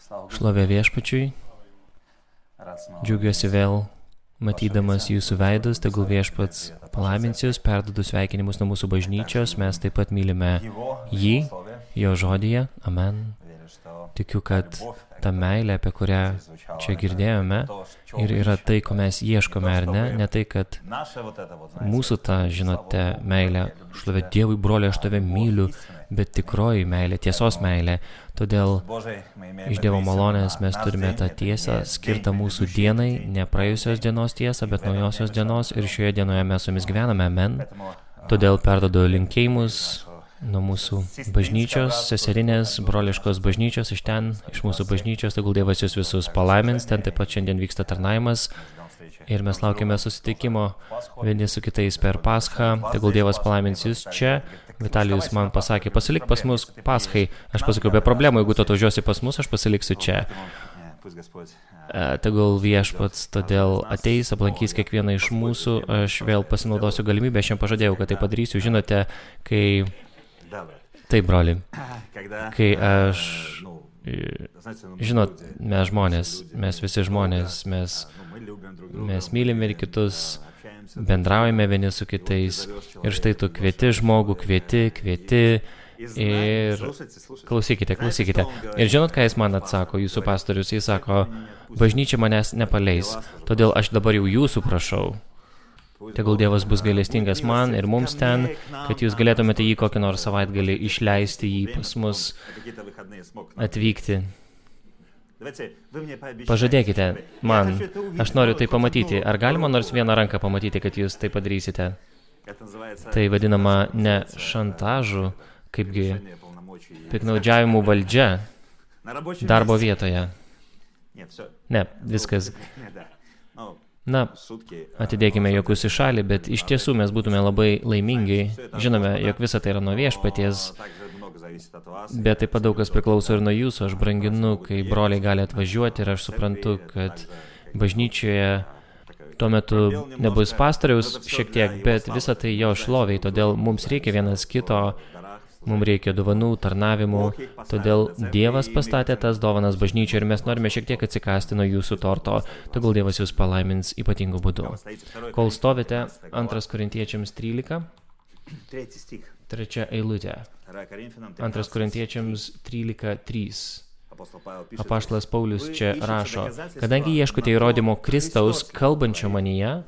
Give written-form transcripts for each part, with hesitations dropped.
Šlovė viešpačiui. Džiaugiuosi vėl matydamas jūsų veidus, tegul viešpats palaimins jūs, perduodu sveikinimus nuo mūsų bažnyčios, mes taip pat mylime jį, jo žodyje, amen. Tikiu, kad ta meilė, apie kurią čia girdėjome, ir yra tai, ko mes ieškome, ar ne? Ne tai, kad mūsų ta, žinote, meilė, šlovė Dievui, broliai, aš tave myliu, bet tikroji meilė, tiesos meilė. Todėl iš Dievo malonės mes turime tą tiesą skirtą mūsų dienai, ne praėjusios dienos tiesą, bet naujosios dienos, ir šioje dienoje mes su jumis gyvename, amen. Todėl perdodu linkėjimus nuo mūsų bažnyčios, seserinės, broliškos bažnyčios, iš ten, iš mūsų bažnyčios, tegul Dievas jūs visus palaimins, ten taip pat šiandien vyksta tarnavimas ir mes laukiame susitikimo vieni su kitais per Paschą, tegul Dievas palaimins jūs čia. Vitalijus man pasakė, pasilik pas mus Paschai, aš pasakiau, be problemų, jeigu tu atvažiuosi pas mus, aš pasiliksiu čia. Tegul viešpats todėl ateis, aplankys kiekvieną iš mūsų, aš vėl pasinaudosiu galimybę, aš jam pažadėjau, kad tai padarysiu, žinote, kai... Taip, broli, kai aš, žinot, mes žmonės, mes visi žmonės, mes mylim vieni kitus, bendraujame vieni su kitais ir štai tu kvieti žmogų, kvieti ir klausykite. Ir žinot, ką jis man atsako, jūsų pastorius, jis sako, bažnyčia manęs nepaleis, todėl aš dabar jau jūsų prašau. Tegul Dievas bus gailestingas man ir mums ten, kad jūs galėtumėte jį kokį nors savaitgalį išleisti jį pas mus atvykti. Pažadėkite man, aš noriu tai pamatyti. Ar galima nors vieną ranką pamatyti, kad jūs tai padarysite? Tai vadinama ne šantažu, kaipgi piknaudžiavimu valdžia darbo vietoje. Ne, viskas. Na, atidėkime jokius į šalį, bet iš tiesų mes būtume labai laimingi. Žinome, jog visa tai yra nuo viešpaties, bet taip pat daug kas priklauso ir nuo jūsų. Aš branginu, kai broliai gali atvažiuoti ir aš suprantu, kad bažnyčioje tuo metu nebus pastoriaus šiek tiek, bet visa tai jo šloviai, todėl mums reikia vienas kito. Mums reikia dovanų, tarnavimų, todėl Dievas pastatė tas dovanas bažnyčioje ir mes norime šiek tiek atsikasti nuo jūsų torto. Tegul Dievas jūs palaimins ypatingų būdų. Kol stovite, 2 Korintiečiams 13, 3 eilutė. 2 Korintiečiams 13:3. Apaštalas Paulius čia rašo, kadangi ieškote įrodymo Kristaus kalbančio manyje,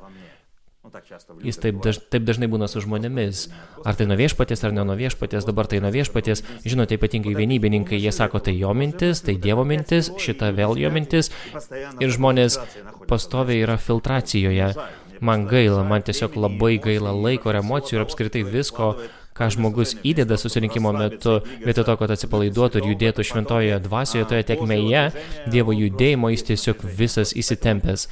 jis taip dažnai būna su žmonėmis. Ar tai nuo viešpaties, ar ne nuo viešpaties, dabar tai nuo viešpaties. Žinote, ypatingai vienybininkai, jie sako, tai jo mintis, tai Dievo mintis, šita vėl jo mintis. Ir žmonės pastoviai yra filtracijoje. Man gaila, man tiesiog labai gaila laiko ir emocijų ir apskritai visko, ką žmogus įdeda susirinkimo metu, vietoj to, kad atsipalaiduotų ir judėtų šventojoje dvasioje, toje tekmėje, Dievo judėjimo jis tiesiog visas įsitempęs.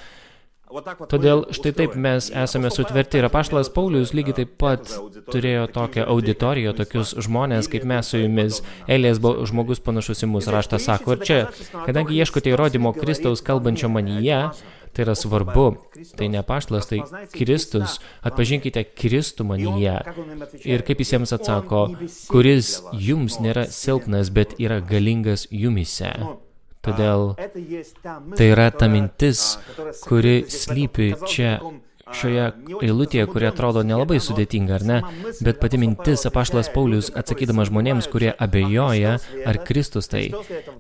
Todėl štai taip mes esame sutverti ir apaštalas Paulius lygiai taip pat turėjo tokią auditoriją, tokius žmonės kaip mes su jumis. Eilės žmogus panašus į mus, raštas sako. Ir čia, kadangi ieškote įrodymo Kristaus kalbančio manyje, tai yra svarbu, tai ne apaštalas, tai Kristus. Atpažinkite Kristų manyje. Ir kaip jis jiems atsako, kuris jums nėra silpnas, bet yra galingas jumyse. Todėl tai yra ta mintis, kuri slypi čia šioje eilutėje, kuri atrodo nelabai sudėtinga, ar ne? Bet pati mintis, apaštalas Paulius, atsakydamas žmonėms, kurie abejoja, ar Kristus tai,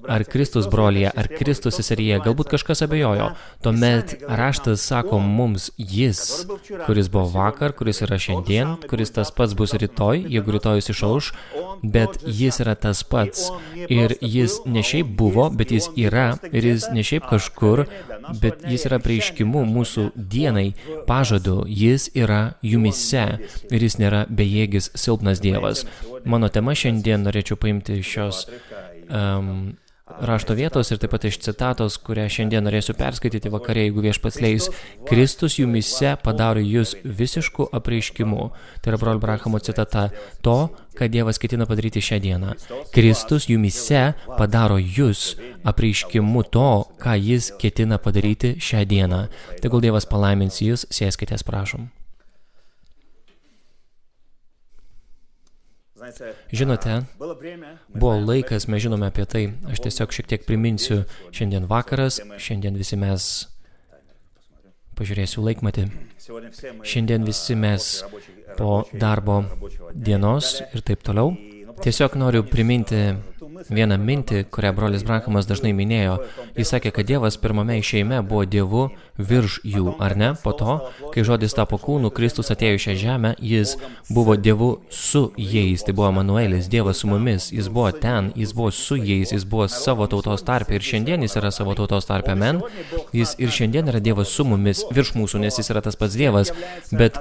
ar Kristus brolyje, ar Kristus seseryje, galbūt kažkas abejojo. Tuomet raštas sako mums, jis, kuris buvo vakar, kuris yra šiandien, kuris tas pats bus rytoj, jeigu rytojus išauš, bet jis yra tas pats. Ir jis ne šiaip buvo, bet jis yra, ir jis ne šiaip kažkur, bet jis yra prieiškimu mūsų dienai, pažadu, jis yra jumyse ir jis nėra bejėgis silpnas Dievas. Mano tema šiandien norėčiau paimti šios rašto vietos ir taip pat iš citatos, kurią šiandien norėsiu perskaityti vakarė, jeigu viešpats leis. Kristus jumyse padaro jūs visišku apreiškimu. Tai yra brolio Branhamo citata to, ką Dievas ketina padaryti šią dieną. Kristus jumyse padaro jūs apreiškimu to, ką jis ketina padaryti šią dieną. Tegul Dievas palaimins jūs, sėskitės, prašom. Žinote, buvo laikas, mes žinome apie tai, aš tiesiog šiek tiek priminsiu, šiandien vakaras, šiandien visi mes, pažiūrėsiu laikmatį, šiandien visi mes po darbo dienos ir taip toliau. Tiesiog noriu priminti vieną mintį, kurią brolis Branhamas dažnai minėjo. Jis sakė, kad Dievas pirmame išėjime buvo Dievu virš jų, ar ne? Po to, kai žodis tapo kūnu, Kristus atėjo į šią žemę, jis buvo Dievu su jais. Tai buvo Emanuelis, Dievas su mumis. Jis buvo ten, jis buvo su jais, jis buvo savo tautos tarpe ir šiandien jis yra savo tautos tarpe, amen. Jis ir šiandien yra Dievas su mumis, virš mūsų, nes jis yra tas pats Dievas. Bet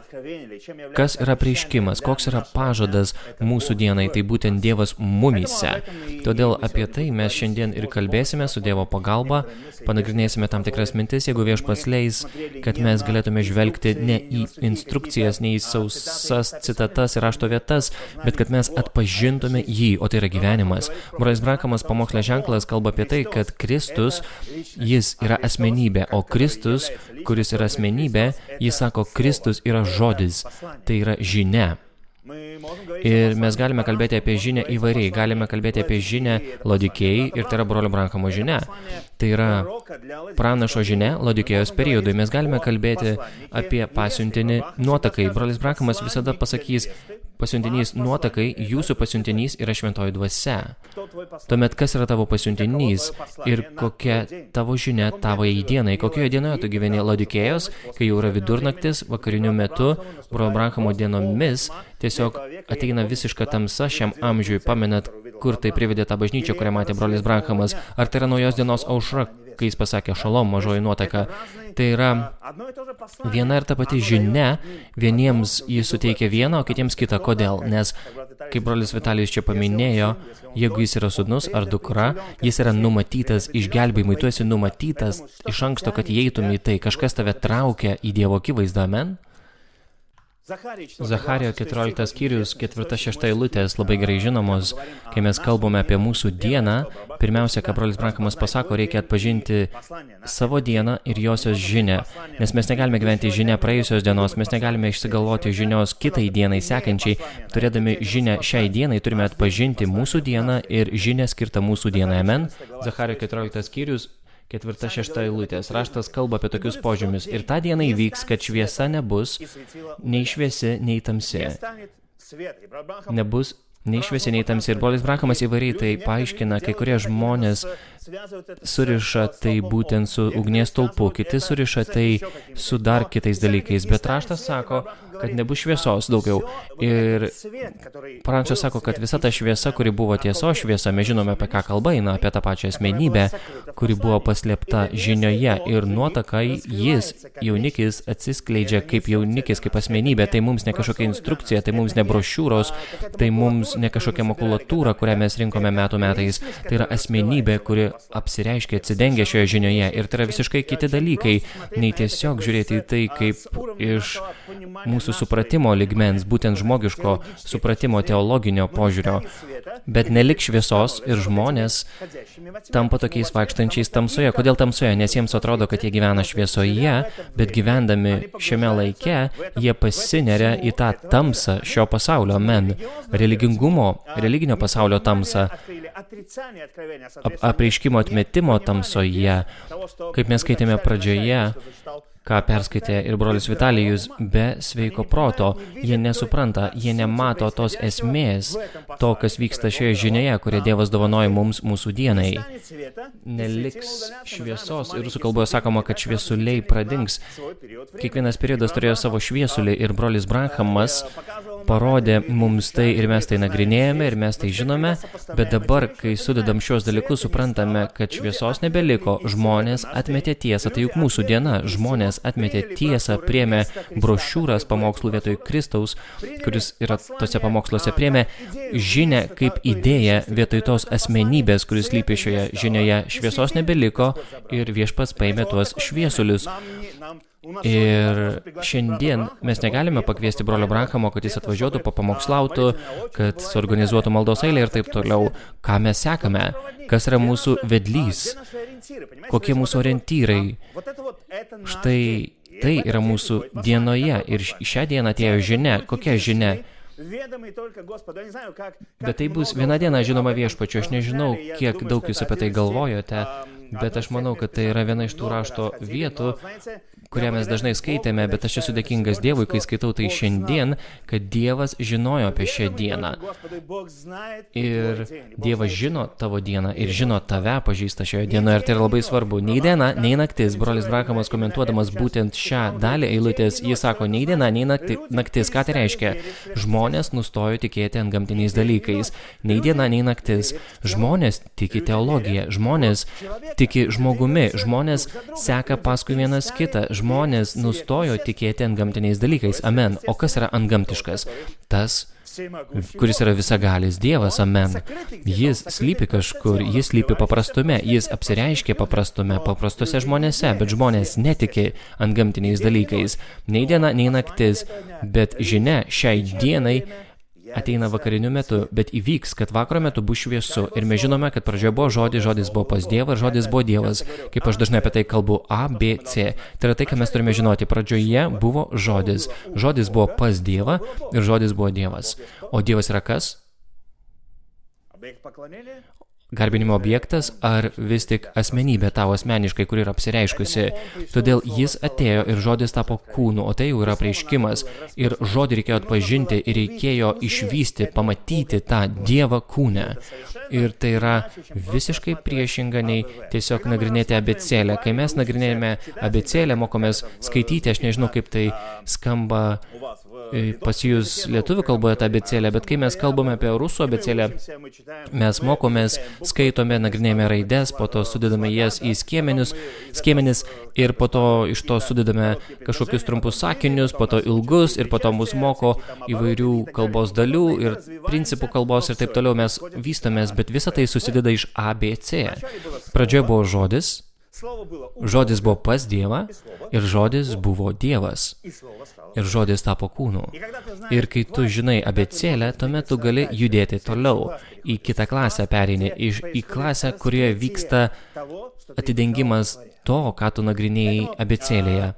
kas yra apreiškimas, koks yra pažadas mūsų dienai, tai būtent Dievas mumyse. Todėl apie tai mes šiandien ir kalbėsime su Dievo pagalba, panagrinėsime tam tikras mintis, jeigu Viešpats leis, kad mes galėtume žvelgti ne į instrukcijas, ne į sausas citatas ir rašto vietas, bet kad mes atpažintume jį, o tai yra gyvenimas. Brolis Branhamas pamoksle ženklas kalba apie tai, kad Kristus, jis yra asmenybė, o Kristus, kuris yra asmenybė, jis sako, Kristus yra žodis, tai yra žinia. Ir mes galime kalbėti apie žinią įvairiai, galime kalbėti apie žinią Laodikėjai ir tai yra brolio Branhamo žinia. Tai yra pranašo žinia Laodikėjos periodui. Mes galime kalbėti apie pasiuntinį nuotakai. Brolis Branhamas visada pasakys, pasiuntinys nuotakai, jūsų pasiuntinys yra šventoji dvasia. Tuomet kas yra tavo pasiuntinys ir kokia tavo žinia tavo dienai? Kokioje dienoje tu gyveni Laodikėjos, kai jau yra vidurnaktis, vakariniu metu, brolio Branhamo dienomis, tiesiog ateina visiška tamsa šiam amžiui. Pamenat, kur tai privedė tą bažnyčią, kurią matė brolis Branhamas? Ar tai yra naujos dienos aušra, kai jis pasakė šalom, mažoji nuotaka? Tai yra viena ir ta pati žinia, vieniems jis suteikia vieną, o kitiems kitą. Kodėl? Nes, kaip brolis Vitalijus čia paminėjo, jeigu jis yra sūnus ar dukra, jis yra numatytas išgelbėjimui. Tu esi numatytas iš anksto, kad įeitum į tai. Kažkas tave traukia į Dievo akivaizdą, amen? Zacharijo 14 skyrius, 4-6 eilutės, labai gerai žinomos, kai mes kalbame apie mūsų dieną, pirmiausia, ką brolis Branhamas pasako, reikia atpažinti savo dieną ir josios žinią, nes mes negalime gyventi žinią praėjusios dienos, mes negalime išsigalvoti žinios kitai dienai sekančiai, turėdami žinią šiai dienai turime atpažinti mūsų dieną ir žinią skirtą mūsų dienai, amen. Zacharijo 14 skyrius, 4-6 eilutės. Raštas kalba apie tokius požymius. Ir tą dieną įvyks, kad šviesa nebus nei šviesi, nei tamsi. Nebus nei šviesi, nei tamsi. Ir brolis Branhamas įvairiai tai paaiškina, kai kurie žmonės suriša tai būtent su ugnies stulpu, kiti suriša tai su dar kitais dalykais, bet raštas sako, kad nebus šviesos daugiau. Ir pranašas sako, kad visa ta šviesa, kuri buvo tiesos šviesa, mes žinome, apie ką kalba eina, apie tą pačią asmenybę, kuri buvo paslėpta žinioje ir nuotakai, jis, jaunikis, atsiskleidžia kaip jaunikis, kaip asmenybė. Tai mums ne kažkokia instrukcija, tai mums ne brošiūros, tai mums ne kažkokia makulatūra, kurią mes rinkome metų metais. Tai yra asmenybė, kuri apsireiškia, atsidengia šioje žinioje. Ir tai yra visiškai kiti dalykai, nei tiesiog žiūrėti į tai kaip iš mūsų supratimo lygmens, būtent žmogiško supratimo teologinio požiūrio. Bet nelik šviesos ir žmonės tampa tokiais vaikštančiais tamsoje. Kodėl tamsoje? Nes jiems atrodo, kad jie gyvena šviesoje, bet gyvendami šiame laike, jie pasineria į tą tamsą šio pasaulio, amen. Religinio pasaulio tamsą, apreiškimo atmetimo tamsoje, kaip mes skaitėme pradžioje, ką perskaitė ir brolis Vitalijus, be sveiko proto. Jie nesupranta, jie nemato tos esmės, to, kas vyksta šioje žinioje, kurią Dievas dovanoja mums mūsų dienai. Neliks šviesos ir rusų kalboje sakoma, kad šviesuliai pradings. Kiekvienas periodas turėjo savo šviesulį ir brolis Branhamas parodė mums tai ir mes tai nagrinėjame ir mes tai žinome, bet dabar, kai sudedam šios dalykus, suprantame, kad šviesos nebeliko, žmonės atmetė tiesą, tai juk mūsų diena, žmonės atmetė tiesą, priėmė brošiūras pamokslų vietoj Kristaus, kuris yra tose pamoksluose, priėmė žinią kaip idėją vietoj tos asmenybės, kuris lypi šioje žinioje, šviesos nebeliko ir Viešpats paėmė tuos šviesulius. Ir šiandien mes negalime pakviesti brolio Branhamo, kad jis atvažiuotų, papamokslautų, kad suorganizuotų maldos eilę ir taip toliau. Ką mes sekame? Kas yra mūsų vedlys? Kokie mūsų orientyrai? Štai tai yra mūsų dienoje ir šią dieną atėjo žinia. Kokia žinia? Bet tai bus viena diena žinoma viešpačiu. Aš nežinau, kiek daug jūs apie tai galvojote, bet aš manau, kad tai yra viena iš tų rašto vietų, kurią mes dažnai skaitėme, bet aš esu dėkingas Dievui, kai skaitau tai šiandien, kad Dievas žinojo apie šią dieną. Ir Dievas žino tavo dieną ir žino tave, pažįsta šioje dienoje. Ir tai yra labai svarbu. Nei diena, nei naktis. Brolis Branhamas komentuodamas būtent šią dalį eilutės, jis sako, nei diena, nei naktis. Ką tai reiškia? Žmonės nustojo tikėti antgamtiniais dalykais. Nei diena, nei naktis. Žmonės tiki teologiją. Žmonės tiki žmogumi. Žmonės seka paskui vienas kitą. Žmonės nustojo tikėti antgamtiniais dalykais. Amen. O kas yra antgamtiškas? Tas, kuris yra visagalis Dievas. Amen. Jis slypi kažkur, jis slypi paprastume, jis apsireiškia paprastume, paprastuose žmonėse, bet žmonės netiki antgamtiniais dalykais. Nei diena, nei naktis, bet žinia šiai dienai ateina vakariniu metu, bet įvyks, kad vakaro metu bus šviesu. Ir mes žinome, kad pradžioje buvo žodis buvo pas Dievą ir žodis buvo Dievas. Kaip aš dažnai apie tai kalbu, A, B, C. Tai yra tai, ką mes turime žinoti. Pradžioje buvo žodis. Žodis buvo pas Dievą ir žodis buvo Dievas. O Dievas yra kas? Garbinimo objektas ar vis tik asmenybė tavo asmeniškai, kuri yra apsireiškusi. Todėl jis atėjo ir žodis tapo kūnu, o tai jau yra apreiškimas. Ir žodį reikėjo atpažinti ir reikėjo išvysti, pamatyti tą Dievą kūne. Ir tai yra visiškai priešinga nei tiesiog nagrinėti abėcėlę. Kai mes nagrinėjame abėcėlę, mokomės skaityti, aš nežinau, kaip tai skamba pas jūs lietuvių kalboje tą abėcėlę, bet kai mes kalbame apie rusų abėcėlę, mes mokomės, skaitome, nagrinėjame raides, po to sudedame jas į skiemenis ir po to iš to sudedame kažkokius trumpus sakinius, po to ilgus ir po to mus moko įvairių kalbos dalių ir principų kalbos ir taip toliau mes vystomės, bet visa tai susideda iš ABC. Pradžioje buvo žodis. Žodis buvo pas Dievą ir žodis buvo Dievas. Ir žodis tapo kūnu. Ir kai tu žinai abėcėlę, tuomet tu gali judėti toliau. Į kitą klasę pereini, į klasę, kurioje vyksta atidengimas to, ką tu nagrinėjai abėcėlėje.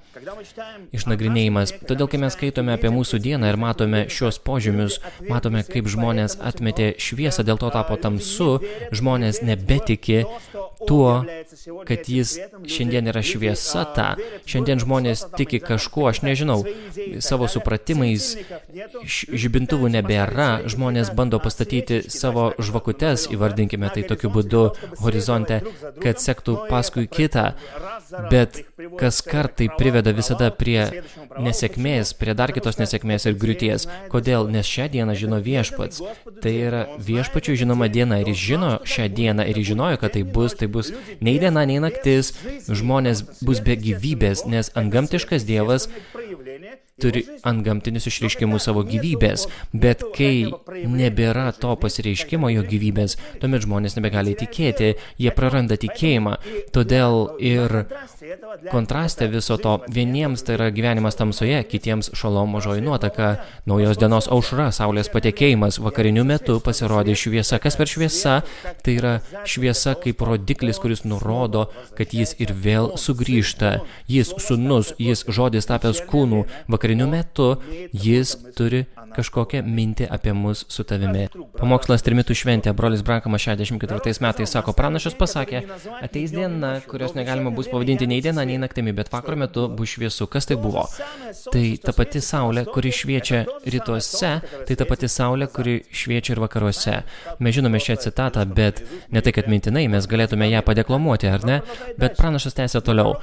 Išnagrinėjimas. Todėl, kai mes skaitome apie mūsų dieną ir matome šios požymius, matome, kaip žmonės atmetė šviesą, dėl to tapo tamsu, žmonės nebetiki tuo, kad jis šiandien yra šviesa ta. Šiandien žmonės tiki kažkuo, aš nežinau, savo supratimais, žibintuvų nebėra, žmonės bando pastatyti savo žvakutes, įvardinkime tai tokiu būdu horizonte, kad sektų paskui kitą, bet kas kart tai priveda visada prie nesėkmės, prie dar kitos nesėkmės ir griūties. Kodėl? Nes šią dieną žino viešpats. Tai yra viešpačių žinoma diena ir jis žino šią dieną ir jis žinojo, kad tai bus nei diena, nei naktis, žmonės bus be gyvybės, nes antgamtiškas Dievas turi antgamtinius išreiškimus savo gyvybės, bet kai nebėra to pasireiškimo jo gyvybės, tuomet žmonės nebegali tikėti, jie praranda tikėjimą. Todėl ir kontraste viso to, vieniems tai yra gyvenimas tamsoje, kitiems šalom mažoji nuotaka, naujos dienos aušra, saulės patekėjimas, vakariniu metu pasirodė šviesa. Kas per šviesa? Tai yra šviesa kaip rodiklis, kuris nurodo, kad jis ir vėl sugrįžta. Jis sūnus, jis žodis tapęs kūnu, vakariniu metu jis turi kažkokią mintį apie mus su tavimi. Pamokslas Trimitų šventė, brolis Branhamas 64 metais sako, pranašas pasakė, ateis diena, kurios negalima bus pavadinti nei diena, nei naktimi, bet vakaro metu bus šviesu. Kas tai buvo? Tai ta pati saulė, kuri šviečia rytuose, tai ta pati saulė, kuri šviečia ir vakaruose. Mes žinome šią citatą, bet ne tai, kad mintinai, mes galėtume ją padeklamuoti, ar ne? Bet pranašas tęsė toliau.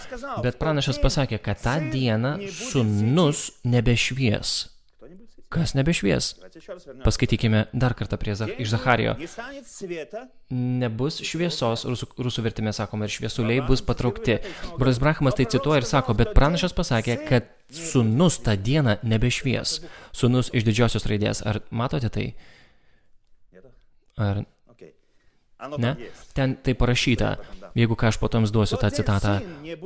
Bet pranašas pasakė, kad tą dieną sūnus nebešvies. Kas nebešvies? Paskaitykime dar kartą iš Zacharijo. Nebus šviesos, rusų vertime sakoma, ir šviesuliai bus patraukti. Brolis Branhamas tai cituoja ir sako, bet pranašas pasakė, kad sūnus tą dieną nebešvies. Sūnus iš didžiosios raidės. Ar matote tai? Ar ne? Ten tai parašyta. Jeigu ką aš po to jums duosiu tą citatą.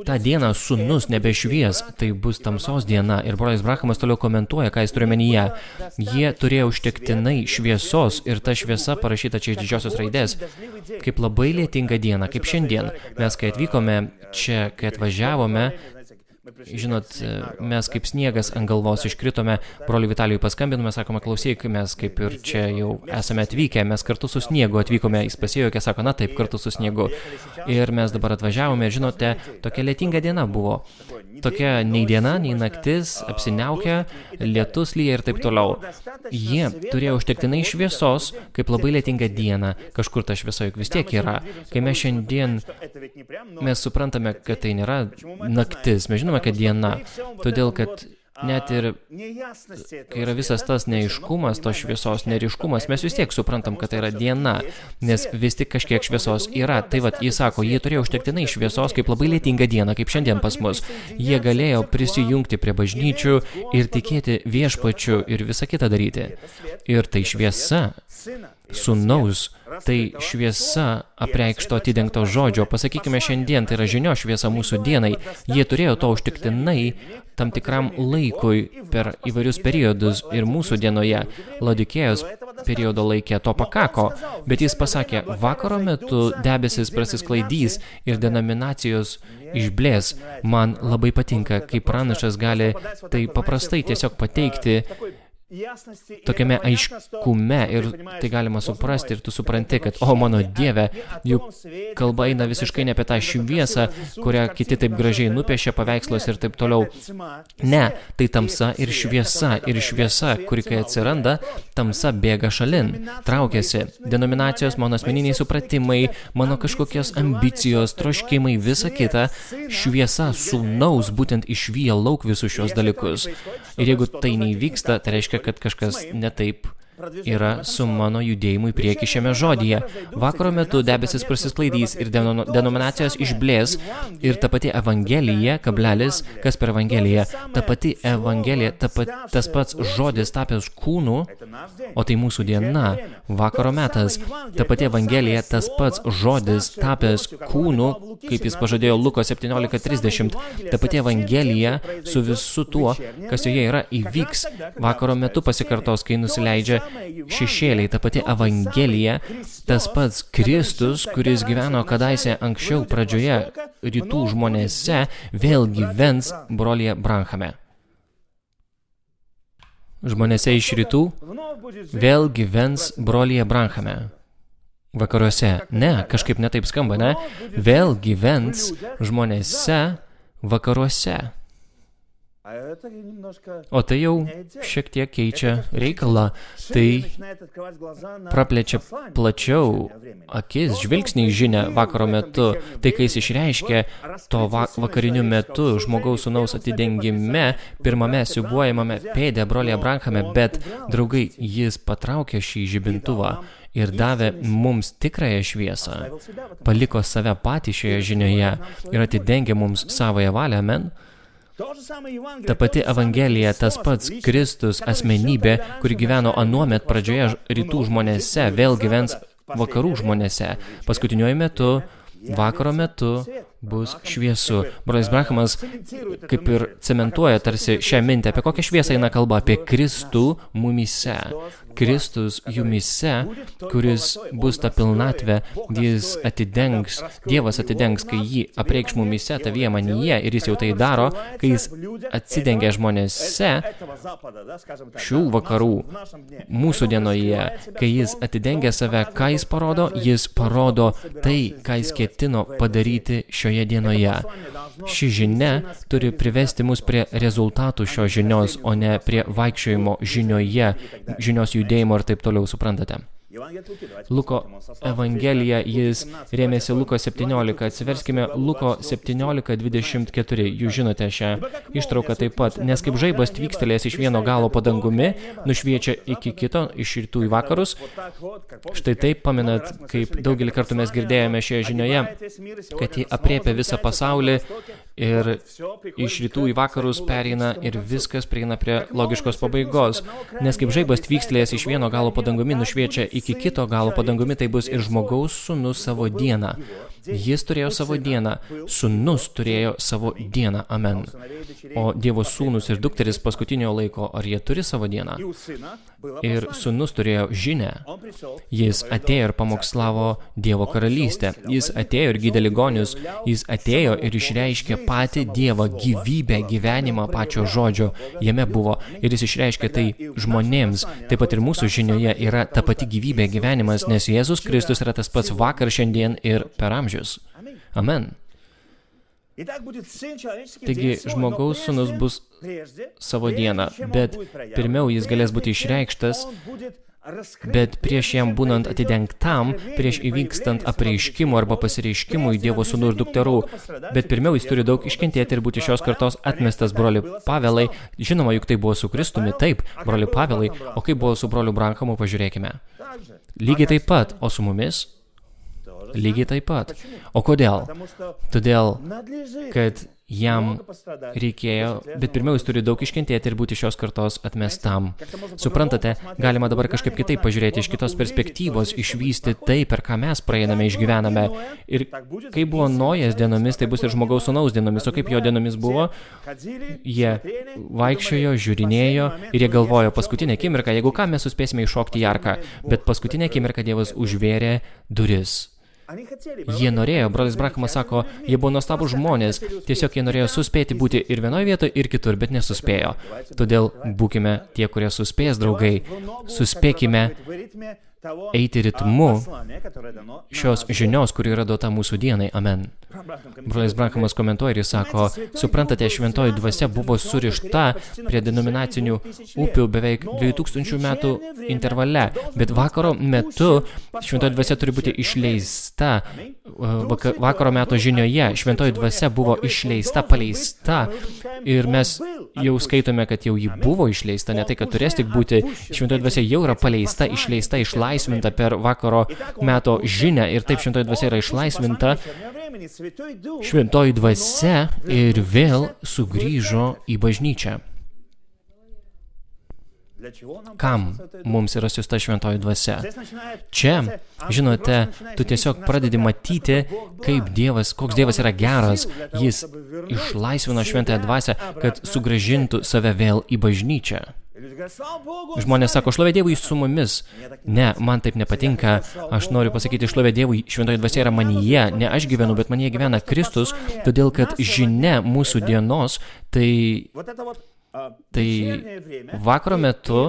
Ta diena sūnus nebešvies, tai bus tamsos diena. Ir brolis Branhamas toliau komentuoja, ką jis turi omenyje. Jie turėjo užtektinai šviesos ir ta šviesa parašyta čia iš didžiosios raidės. Kaip labai lietinga diena, kaip šiandien. Mes kai atvykome čia, kai atvažiavome, žinot, mes kaip sniegas ant galvos iškritome, broliui Vitalijui paskambinome, sakome, klausyk, mes kaip ir čia jau esame atvykę, mes kartu su sniegu atvykome, jis pasijuokė, sako, na taip, kartu su sniegu. Ir mes dabar atvažiavome, žinote, tokia lietinga diena buvo. Tokia nei diena, nei naktis, apsiniaukę, lietus lyja ir taip toliau. Jie turėjo užtektinai šviesos, kaip labai lietinga diena. Kažkur ta šviesa juk vis tiek yra. Kai mes šiandien, mes suprantame, kad tai nėra naktis, mes žinome, kad diena. Todėl, kad net ir kai yra visas tas neaiškumas, tos šviesos neryškumas, mes vis tiek suprantam, kad tai yra diena, nes vis tik kažkiek šviesos yra. Tai vat, jis sako, jie turėjo užtektinai šviesos, kaip labai lietinga diena, kaip šiandien pas mus. Jie galėjo prisijungti prie bažnyčių ir tikėti viešpačiu ir visą kitą daryti. Ir tai šviesa sūnaus, tai šviesa apreikšto atidengto žodžio. Pasakykime šiandien, tai yra žinios šviesa mūsų dienai. Jie turėjo to užtektinai tam tikram laikui per įvairius periodus ir mūsų dienoje. Laodikėjos periodo laikė to pakako, bet jis pasakė, vakaro metu debesis prasisklaidys ir denominacijos išblės. Man labai patinka, kai pranašas gali tai paprastai tiesiog pateikti tokiame aiškume ir tai galima suprasti ir tu supranti, kad, o mano Dieve, juk kalba eina visiškai ne apie tą šviesą, kurią kiti taip gražiai nupiešia paveiksluose ir taip toliau. Ne, tai tamsa ir šviesa, kuri kai atsiranda, tamsa bėga šalin, traukiasi. Denominacijos, mano asmeniniai supratimai, mano kažkokios ambicijos, troškimai, visa kita, šviesa sūnaus būtent išvyja lauk visus šios dalykus. Ir jeigu tai neįvyksta, tai reiškia, kad kažkas netaip yra su mano judėjimu į priekį šiame žodyje. Vakaro metu debesis prasisklaidys ir denominacijos išblės ir ta pati evangelija, kablelis, kas per evangeliją, ta pati evangelija, tas pats žodis tapęs kūnu, o tai mūsų diena, vakaro metas, ta pati evangelija, tas pats žodis tapęs kūnu, kaip jis pažadėjo Luko 17:30, ta pati evangelija su visu tuo, kas joje yra, įvyks vakaro metu pasikartos, kai nusileidžia šešėliai, ta pati evangelija, tas pats Kristus, kuris gyveno kadaise anksčiau pradžioje rytų žmonėse, vėl gyvens brolyje Branhame. Žmonėse iš rytų vėl gyvens brolyje Branhame. Vakaruose. Ne, kažkaip netaip skamba, ne? Vėl gyvens žmonėse vakaruose. O tai jau šiek tiek keičia reikalą, tai praplečia plačiau akis, žvilgsnį į žinią vakaro metu, tai kai jis išreiškia to vakariniu metu žmogaus sūnaus atidengime, pirmame siūbuojamame pėde brolyje Branhame, bet, draugai, jis patraukė šį žibintuvą ir davė mums tikrąją šviesą, paliko save patį šioje žinioje ir atidengė mums savąją valią, amen. Ta pati evangelija, tas pats Kristus asmenybė, kuri gyveno anuomet pradžioje rytų žmonėse, vėl gyvens vakarų žmonėse. Paskutiniuoju metu, vakaro metu bus šviesu. Brolis Branhamas kaip ir cementuoja tarsi šią mintį, apie kokią šviesą eina kalba, apie Kristų mumyse. Kristus jumise, kuris bus ta pilnatvė, jis atidengs, Dievas atidengs, kai jį apreikš mumyse, tavyje manyje, ir jis jau tai daro, kai jis atsidengia žmonėse šių vakarų, mūsų dienoje, kai jis atidengia save, ką jis parodo tai, ką jis ketino padaryti šioje dienoje. Ši žinia turi privesti mus prie rezultatų šios žinios, o ne prie vaikščiojimo žinioje, žinios judėjimo ir taip toliau, suprantate. Luko evangelija, jis rėmėsi Luko 17. Atsiverskime Luko 17:24. Jūs žinote šią ištrauką taip pat. Nes kaip žaibas tvykstelės iš vieno galo po dangumi, nušviečia iki kito, iš rytų į vakarus. Štai taip, pamenat, kaip daugelį kartų mes girdėjome šioje žinioje, kad jį apriepia visą pasaulį ir iš rytų į vakarus pereina ir viskas prieina prie logiškos pabaigos. Nes kaip žaibas tvykstelės iš vieno galo po dangumi, nušviečia iki kito galo po dangumi, tai bus ir žmogaus sūnus savo dieną. Jis turėjo savo dieną, sūnus turėjo savo dieną, amen. O Dievo sūnus ir dukteris paskutinio laiko, ar jie turi savo dieną? Ir sūnus turėjo žinią. Jis atėjo ir pamokslavo Dievo karalystę. Jis atėjo ir gydė ligonius. Jis atėjo ir išreiškė patį Dievą, gyvybę, gyvenimą pačio žodžio. Jame buvo. Ir jis išreiškė tai žmonėms. Taip pat ir mūsų žinioje yra ta pati gyvybė, gyvenimas, nes Jėzus Kristus yra tas pats vakar, šiandien ir per amžius. Amen. Taigi, žmogaus sūnus bus savo dieną, bet pirmiau jis galės būti išreikštas, bet prieš jam būnant atidengtam, prieš įvykstant apreiškimų arba pasireiškimui Dievo sūnų ir dukterų, bet pirmiau jis turi daug iškentėti ir būti šios kartos atmestas, broli Pavelai. Žinoma, juk tai buvo su Kristumi, taip, broli Pavelai, o kaip buvo su broliu Branhamu, pažiūrėkime. Lygiai taip pat, o su mumis? Lygiai taip pat. O kodėl? Todėl, kad jam reikėjo, bet pirmiau jis turi daug iškentėti ir būti šios kartos atmestam. Suprantate, galima dabar kažkaip kitaip pažiūrėti iš kitos perspektyvos, išvysti tai, per ką mes praeiname, išgyvename. Ir kaip buvo Nojas dienomis, tai bus ir žmogaus sūnaus dienomis. O kaip jo dienomis buvo? Jie vaikščiojo, žiūrinėjo ir jie galvojo, paskutinę akimirką, jeigu ką, mes suspėsime įšokti į arką, bet paskutinę akimirką Dievas užvėrė duris. Jie norėjo, brolis Branhamas sako, jie buvo nuostabūs žmonės, tiesiog jie norėjo suspėti būti ir vienoje vietoje, ir kitur, bet nesuspėjo. Todėl būkime tie, kurie suspės, draugai, suspėkime eiti ritmu šios žinios, kuri yra duota mūsų dienai. Amen. Brolis Branhamas komentuoja ir jis sako, suprantate, šventoji dvasia buvo surišta prie denominacinių upių beveik 2000 metų intervale, bet vakaro metu šventoji dvasia turi būti išleista. Vakaro meto žinioje šventoji dvasia buvo išleista, paleista ir mes jau skaitome, kad jau ji buvo išleista, ne tai, kad turės tik būti. Šventoji dvasia jau yra paleista, išleista, išlaisvinta per vakaro meto žinią ir taip šventoji dvasia yra išlaisvinta. Šventoji dvasia ir vėl sugrįžo į bažnyčią. Kam mums yra siųsta šventoji dvasia? Čia, žinote, tu tiesiog pradedi matyti, kaip Dievas, koks Dievas yra geras. Jis išlaisvino šventąją dvasią, kad sugrąžintų save vėl į bažnyčią. Žmonės sako, šlovė Dievui su mumis. Ne, man taip nepatinka. Aš noriu pasakyti, šlovė Dievui, šventoji dvasia yra manyje. Ne aš gyvenu, bet manyje gyvena Kristus, todėl kad žinia mūsų dienos, tai vakaro metu,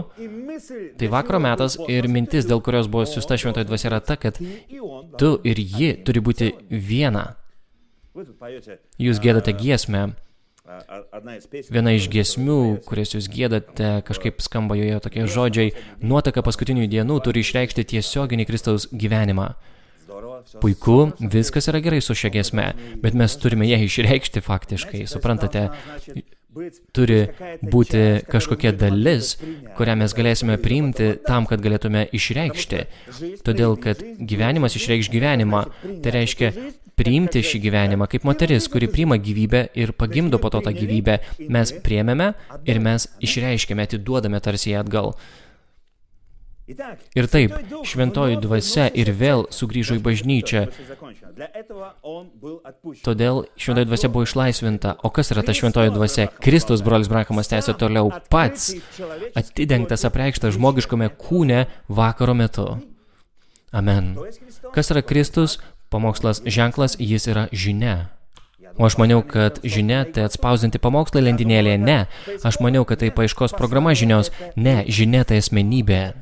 tai vakaro metas ir mintis, dėl kurios buvo siųsta šventoji dvasia, yra ta, kad tu ir ji turi būti viena. Jūs giedate giesmę. Viena iš giesmių, kurias jūs giedate, kažkaip skamba joje tokie žodžiai, nuotaka paskutinių dienų turi išreikšti tiesioginį Kristaus gyvenimą. Puiku, viskas yra gerai su šia giesme, bet mes turime ją išreikšti faktiškai, suprantate? Turi būti kažkokia dalis, kurią mes galėsime priimti tam, kad galėtume išreikšti. Todėl, kad gyvenimas išreikš gyvenimą, tai reiškia priimti šį gyvenimą kaip moteris, kuri priima gyvybę ir pagimdo po to tą gyvybę. Mes priėmėme ir mes išreiškėme, atiduodame tarsi ją atgal. Ir taip, šventoji dvasia ir vėl sugrįžo į bažnyčią. Todėl šventoji dvasia buvo išlaisvinta. O kas yra ta šventoji dvasia? Kristus, brolis Branhamas tęsia toliau, pats atidengtas, apreikštas žmogiškame kūne vakaro metu. Amen. Kas yra Kristus? Pamokslas ženklas, jis yra žinia. O aš maniau, kad žinia tai atspausinti pamokslai lentynėlėje. Ne. Aš maniau, kad tai paieškos programa žinios. Ne, žinia tai asmenybė.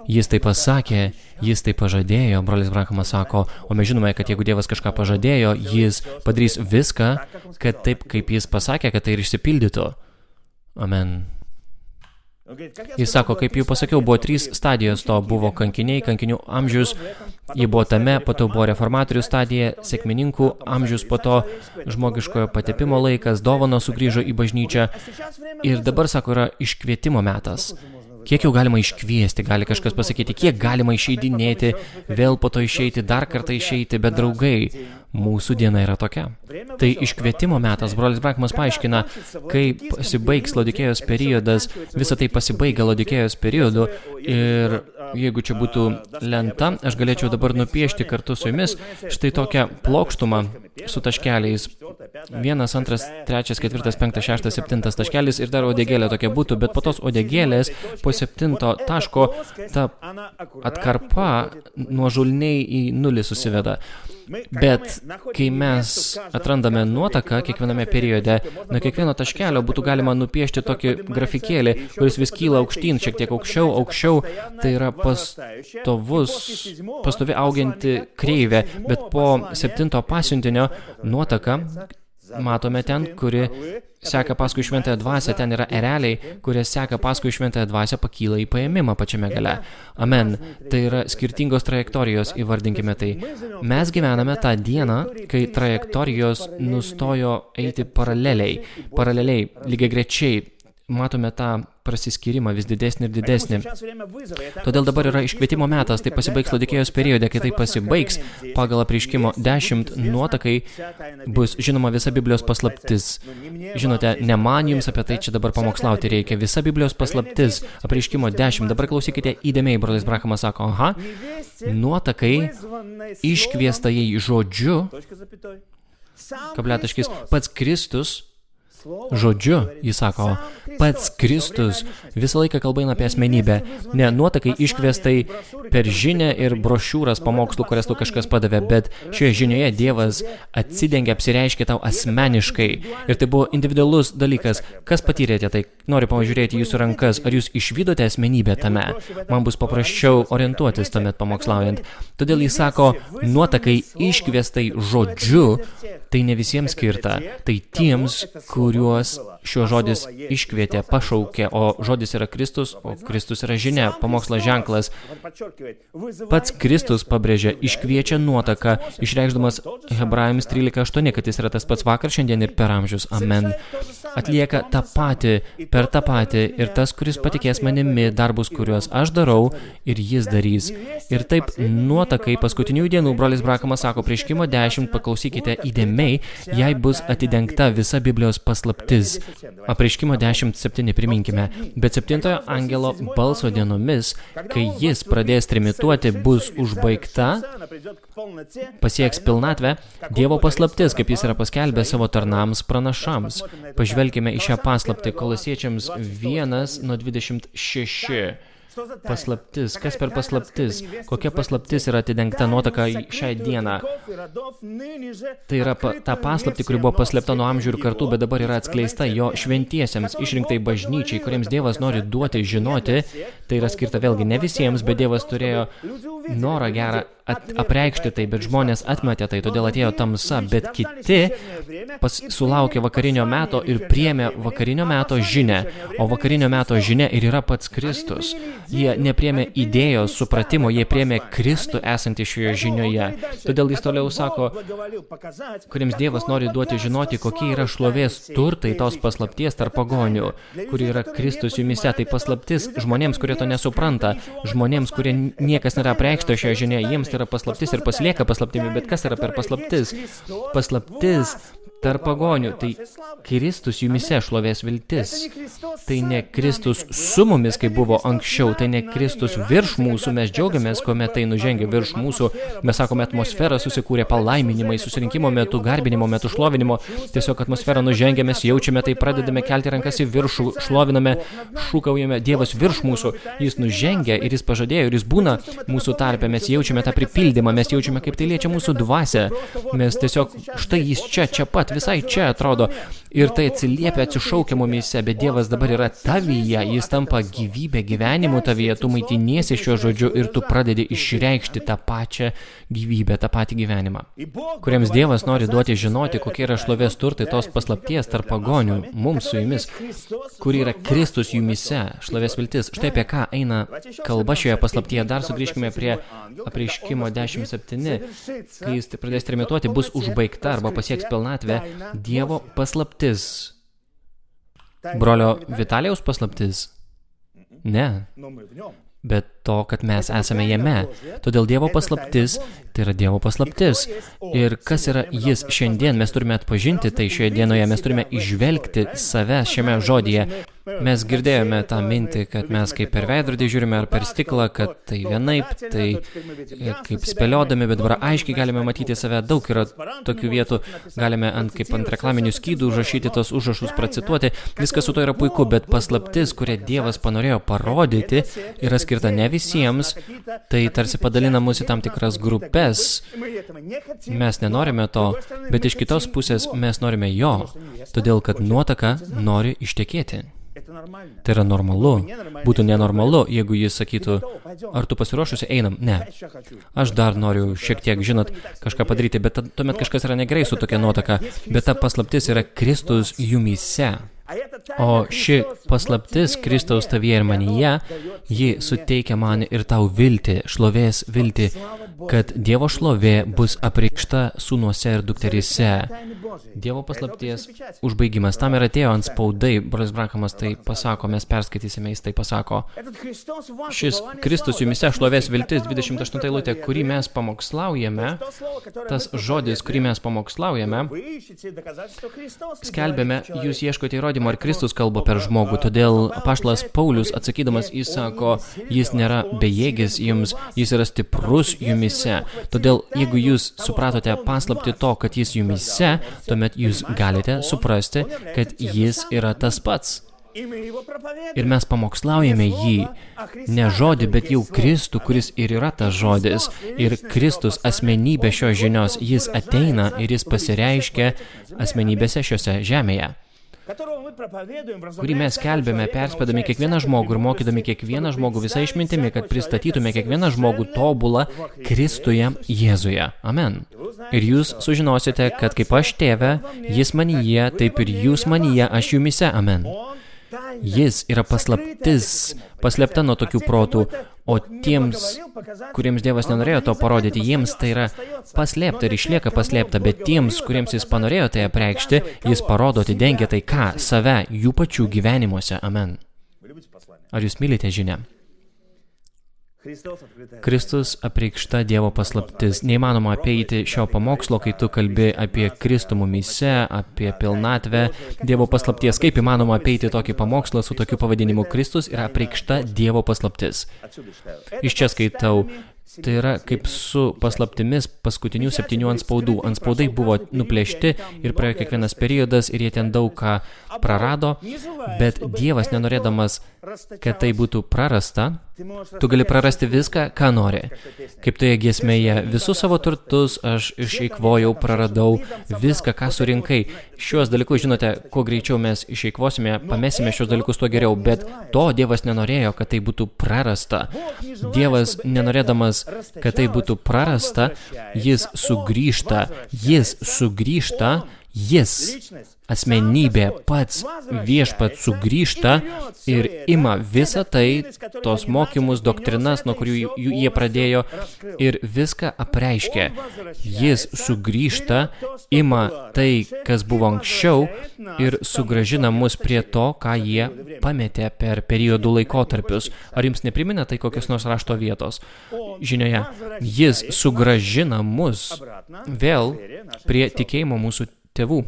Jis tai pasakė, jis tai pažadėjo, brolis Branhamas sako, o mes žinome, kad jeigu Dievas kažką pažadėjo, jis padarys viską, kad taip, kaip jis pasakė, kad tai ir išsipildytų. Amen. Jis sako, kaip jau pasakiau, buvo 3 stadijos to, buvo kankiniai, kankinių amžius, jie buvo tame, po to buvo reformatorių stadija, sekmininkų amžius, po to žmogiškojo patepimo laikas, dovanos sugrįžo į bažnyčią ir dabar, sako, yra iškvietimo metas. Kiek jau galima iškviesti, gali kažkas pasakyti, kiek galima išeidinėti, vėl po to išeiti, dar kartą išeiti, bet draugai, mūsų diena yra tokia. Tai iškvietimo metas, brolis Branhamas paaiškina, kai pasibaigs Laodikėjos periodas, visą tai pasibaigia Laodikėjos periodu ir jeigu čia būtų lenta, aš galėčiau dabar nupiešti kartu su jumis štai tokią plokštumą su taškeliais. 1, 2, 3, 4, 5, 6, 7 taškelis ir dar uodegėlė tokia būtų, bet po tos uodegėlės, po 7 taško, ta atkarpa nuožulniai į nulį susiveda. Bet kai mes atrandame nuotaką kiekviename periode, nuo kiekvieno taškelio būtų galima nupiešti tokį grafikėlį, kuris vis kyla aukštyn, šiek tiek aukščiau, tai yra pastovi augianti kreivė, bet po 7 pasiuntinio nuotaka matome ten, kuri seka paskui šventąją dvasią, ten yra ereliai, kurie seka paskui šventąją dvasią, pakyla į paėmimą pačiame gale. Amen. Tai yra skirtingos trajektorijos, įvardinkime tai. Mes gyvename tą dieną, kai trajektorijos nustojo eiti paraleliai, lygiagrečiai. Matome tą prasiskyrimą vis didesnį ir didesnį. Todėl dabar yra iškvietimo metas, tai pasibaigs Laodikėjos periode, kai tai pasibaigs, pagal Apreiškimo 10 nuotakai bus žinoma visa Biblijos paslaptis. Žinote, ne man jums apie tai čia dabar pamokslauti reikia, visa Biblijos paslaptis, Apreiškimo 10. Dabar klausykite įdėmiai, brolis Brahamas sako, nuotakai iškviestajai žodžiu, kabletaškis, pats Kristus, žodžiu, jis sako, pats Kristus visą laiką kalba eina apie asmenybę. Ne nuotakai iškviestai per žinią ir brošiūras pamokslų, kurias tu kažkas padavė, bet šioje žinioje Dievas atsidengia, apsireiškia tau asmeniškai. Ir tai buvo individualus dalykas. Kas patyrėte tai? Noriu pažiūrėti jūsų rankas. Ar jūs išvydote asmenybę tame? Man bus paprasčiau orientuotis tuomet pamokslaujant. Todėl jis sako, nuotakai iškviestai žodžiu, tai ne visiems skirta. Tai tiems, kuriuos šio žodis iškvietė, pašaukė, o žodis yra Kristus, o Kristus yra žinia, pamokslas ženklas. Pats Kristus pabrėžia, iškviečia nuotaką, išreikšdamas Hebrajams 13:8, kad jis yra tas pats vakar, šiandien ir per amžius. Amen. Atlieka tą patį, per tą patį, ir tas, kuris patikės manimi darbus, kuriuos aš darau, ir jis darys. Ir taip nuotakai paskutinių dienų, brolis Brahamas sako, Apreiškimo 10, paklausykite įdėmiai, jei bus atidengta visa Biblijos paslaptis. Apreiškimo 10:7 priminkime. Bet 7 angelo balso dienomis, kai jis pradės trimituoti, bus užbaigta, pasieks pilnatvę, Dievo paslaptis, kaip jis yra paskelbęs savo tarnams pranašams. Pažvelkime į šią paslaptį, Kolosiečiams 1:26. Paslaptis. Kas per paslaptis? Kokia paslaptis yra atidengta nuotaka šią dieną? Tai yra ta paslapti, kuri buvo paslėpta nuo amžių ir kartų, bet dabar yra atskleista jo šventiesiems, išrinktai bažnyčiai, kuriems Dievas nori duoti žinoti. Tai yra skirta vėlgi ne visiems, bet Dievas turėjo norą gerą apreikšti tai, bet žmonės atmetė tai, todėl atėjo tamsa, bet kiti sulaukė vakarinio meto ir priėmė vakarinio meto žinią, o vakarinio meto žinia ir yra pats Kristus. Jie nepriėmė idėjos, supratimo, jie priėmė Kristų esantį šioje žinioje. Todėl jis toliau sako, kuriems Dievas nori duoti žinoti, kokie yra šlovės turtai tos paslapties tarp pagonių, kuri yra Kristus jumise. Tai paslaptis žmonėms, kurie to nesupranta, žmonėms, kurie niekas nėra apreikšta šioje žinioje, jiems tai yra paslaptis ir pasilieka paslaptimi, bet kas yra per paslaptis? Paslaptis tarp pagonių, tai Kristus jumise šlovės viltis. Tai ne Kristus su mumis, kaip buvo anksčiau, tai ne Kristus virš mūsų, mes džiaugiamės, kuomet tai nužengia virš mūsų, mes sakome, atmosfera susikūrė palaiminimai, susirinkimo metu, garbinimo metu, šlovinimo, tiesiog atmosfera nužengia, mes jaučiame, tai pradedame kelti rankas į viršų, šloviname, šūkaujame, Dievas virš mūsų, jis nužengia ir jis pažadėjo, ir jis būna mūsų tarpe, mes jaučiame tą pripildymą, mes jaučiame, kaip tai liečia mūsų dvasią, mes tiesiog, štai jis čia pat, visai čia atrodo, ir tai atsiliepia, atsišaukia mumyse, bet Dievas dabar yra tavyje, jis tampa gyvybė, gyvenimu tavyje, tu maitiniesi šiuo žodžiu ir tu pradedi išreikšti tą pačią gyvybę, tą patį gyvenimą. Kuriems Dievas nori duoti žinoti, kokie yra šlovės turtai tos paslapties tarp pagonių, mums su jumis, kuri yra Kristus jumise, šlovės viltis. Štai apie ką eina kalba šioje paslaptyje. Dar sugrįžkime prie Apreiškimo 10:7, kai jis pradės trimituoti, bus užbaigta arba pasieks pilnatvę Dievo paslaptis. Brolio Vitalijaus paslaptis? Ne. Bet to, kad mes esame jame. Todėl Dievo paslaptis, tai yra Dievo paslaptis. Ir kas yra jis šiandien, mes turime atpažinti tai šioje dienoje, mes turime įžvelgti save šiame žodyje. Mes girdėjome tą mintį, kad mes kaip per veidrodį žiūrime ar per stiklą, kad tai vienaip, tai kaip spėliodami, bet dabar aiškiai galime matyti save. Daug yra tokių vietų, galime kaip ant reklaminių skydų užrašyti tos užrašus, pracituoti. Viskas su to yra puiku, bet paslaptis, kurią Dievas panorėjo parodyti, yra skirta ne visiems, tai tarsi padalina mus į tam tikras grupės. Mes nenorime to, bet iš kitos pusės mes norime jo, todėl kad nuotaka nori ištekėti. Tai yra normalu. Būtų nenormalu, jeigu jis sakytų, ar tu pasiruošusi, einam? Ne. Aš dar noriu šiek tiek, žinot, kažką padaryti, bet tuomet kažkas yra negerai su tokia nuotaka, bet ta paslaptis yra Kristus jumyse. O ši paslaptis Kristaus tavyje ir manyje, ji suteikia man ir tau viltį, šlovės viltį, kad Dievo šlovė bus apreikšta sūnuose ir dukteryse. Dievo paslapties užbaigimas. Tam ir atėjo ant spaudai, brolis Branhamas tai pasako, mes perskaitysime, jis tai pasako. Šis Kristus jumyse šlovės viltis, 28 eilutė, kurį mes pamokslaujame, tas žodis, kurį mes pamokslaujame, skelbėme, jūs ieškote įrodymą, ar Kristus kalba per žmogų, todėl apaštalas Paulius atsakydamas, jis sako, jis nėra bejėgis jums, jis yra stiprus jumise. Todėl, jeigu jūs supratote paslapti to, kad jis jumise, tuomet jūs galite suprasti, kad jis yra tas pats. Ir mes pamokslaujame jį, ne žodį, bet jau Kristų, kuris ir yra tas žodis. Ir Kristus asmenybė šios žinios, jis ateina ir jis pasireiškia asmenybėse šiose žemėje, kurį mes kelbėme, perspėdami kiekvieną žmogų ir mokydami kiekvieną žmogų visą išmintimi, kad pristatytume kiekvieną žmogų tobulą Kristuje Jėzuje. Amen. Ir jūs sužinosite, kad kaip aš tėve, jis manyje, taip ir jūs manyje, aš jumise. Amen. Jis yra paslaptis, paslėpta nuo tokių protų, o tiems, kuriems Dievas nenorėjo to parodyti, jiems tai yra paslėpta ir išlieka paslėpta, bet tiems, kuriems jis panorėjo tai apreikšti, jis parodo, atidengia tai ką? Save, jų pačių gyvenimuose. Amen. Ar jūs mylite žinią? Kristus apreikšta Dievo paslaptis. Neįmanoma apeiti šio pamokslo, kai tu kalbi apie Kristų mumyse, apie pilnatvę Dievo paslapties. Kaip įmanoma apeiti tokį pamokslą su tokiu pavadinimu? Kristus yra apreikšta Dievo paslaptis. Iš čia skaitau. Tai yra kaip su paslaptimis paskutinių 7 anspaudų. Anspaudai buvo nuplėšti ir praėjo kiekvienas periodas ir jie ten daug ką prarado, bet Dievas nenorėdamas, kad tai būtų prarasta, tu gali prarasti viską, ką nori. Kaip toje giesmėje, visus savo turtus aš išeikvojau, praradau, viską, ką surinkai. Šiuos dalykus, žinote, kuo greičiau mes išeikvosime, pamesime šios dalykus, tuo geriau, bet to Dievas nenorėjo, kad tai būtų prarasta. Dievas nenorėdamas, kad tai būtų prarasta, jis sugrįžta, asmenybė, pats viešpats sugrįžta ir ima visą tai, tos mokymus, doktrinas, nuo kurių jie pradėjo, ir viską apreiškia. Jis sugrįžta, ima tai, kas buvo anksčiau, ir sugrąžina mus prie to, ką jie pametė per periodų laikotarpius. Ar jums neprimena tai kokios nors rašto vietos? Žinioje, jis sugrąžina mus vėl prie tikėjimo mūsų tėvų.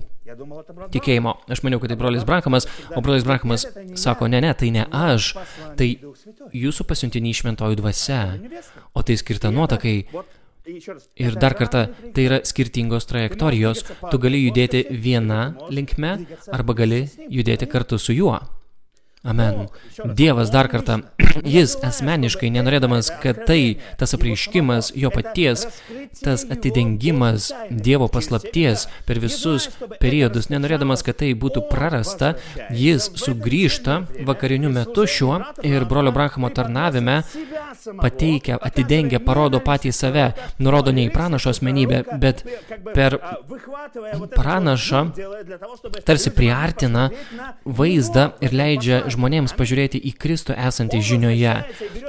Tikėjimo. Aš maniau, kad tai brolis Branhamas, o brolis Branhamas sako, ne, tai ne aš, tai jūsų pasiuntinį šventoji dvasia, o tai skirta nuotakai. Ir dar kartą, tai yra skirtingos trajektorijos. Tu gali judėti viena linkme arba gali judėti kartu su juo. Amen. Dievas dar kartą, jis asmeniškai, nenorėdamas, kad tai, tas apreiškimas, jo paties, tas atidengimas Dievo paslapties per visus periodus, nenorėdamas, kad tai būtų prarasta, jis sugrįžta vakariniu metu šiuo ir brolio Branhamo tarnavime pateikia, atidengia, parodo patį save, nurodo ne į pranašo asmenybę, bet per pranašą tarsi priartina vaizdą ir leidžia žmonėms pažiūrėti į Kristų esantį žinioje.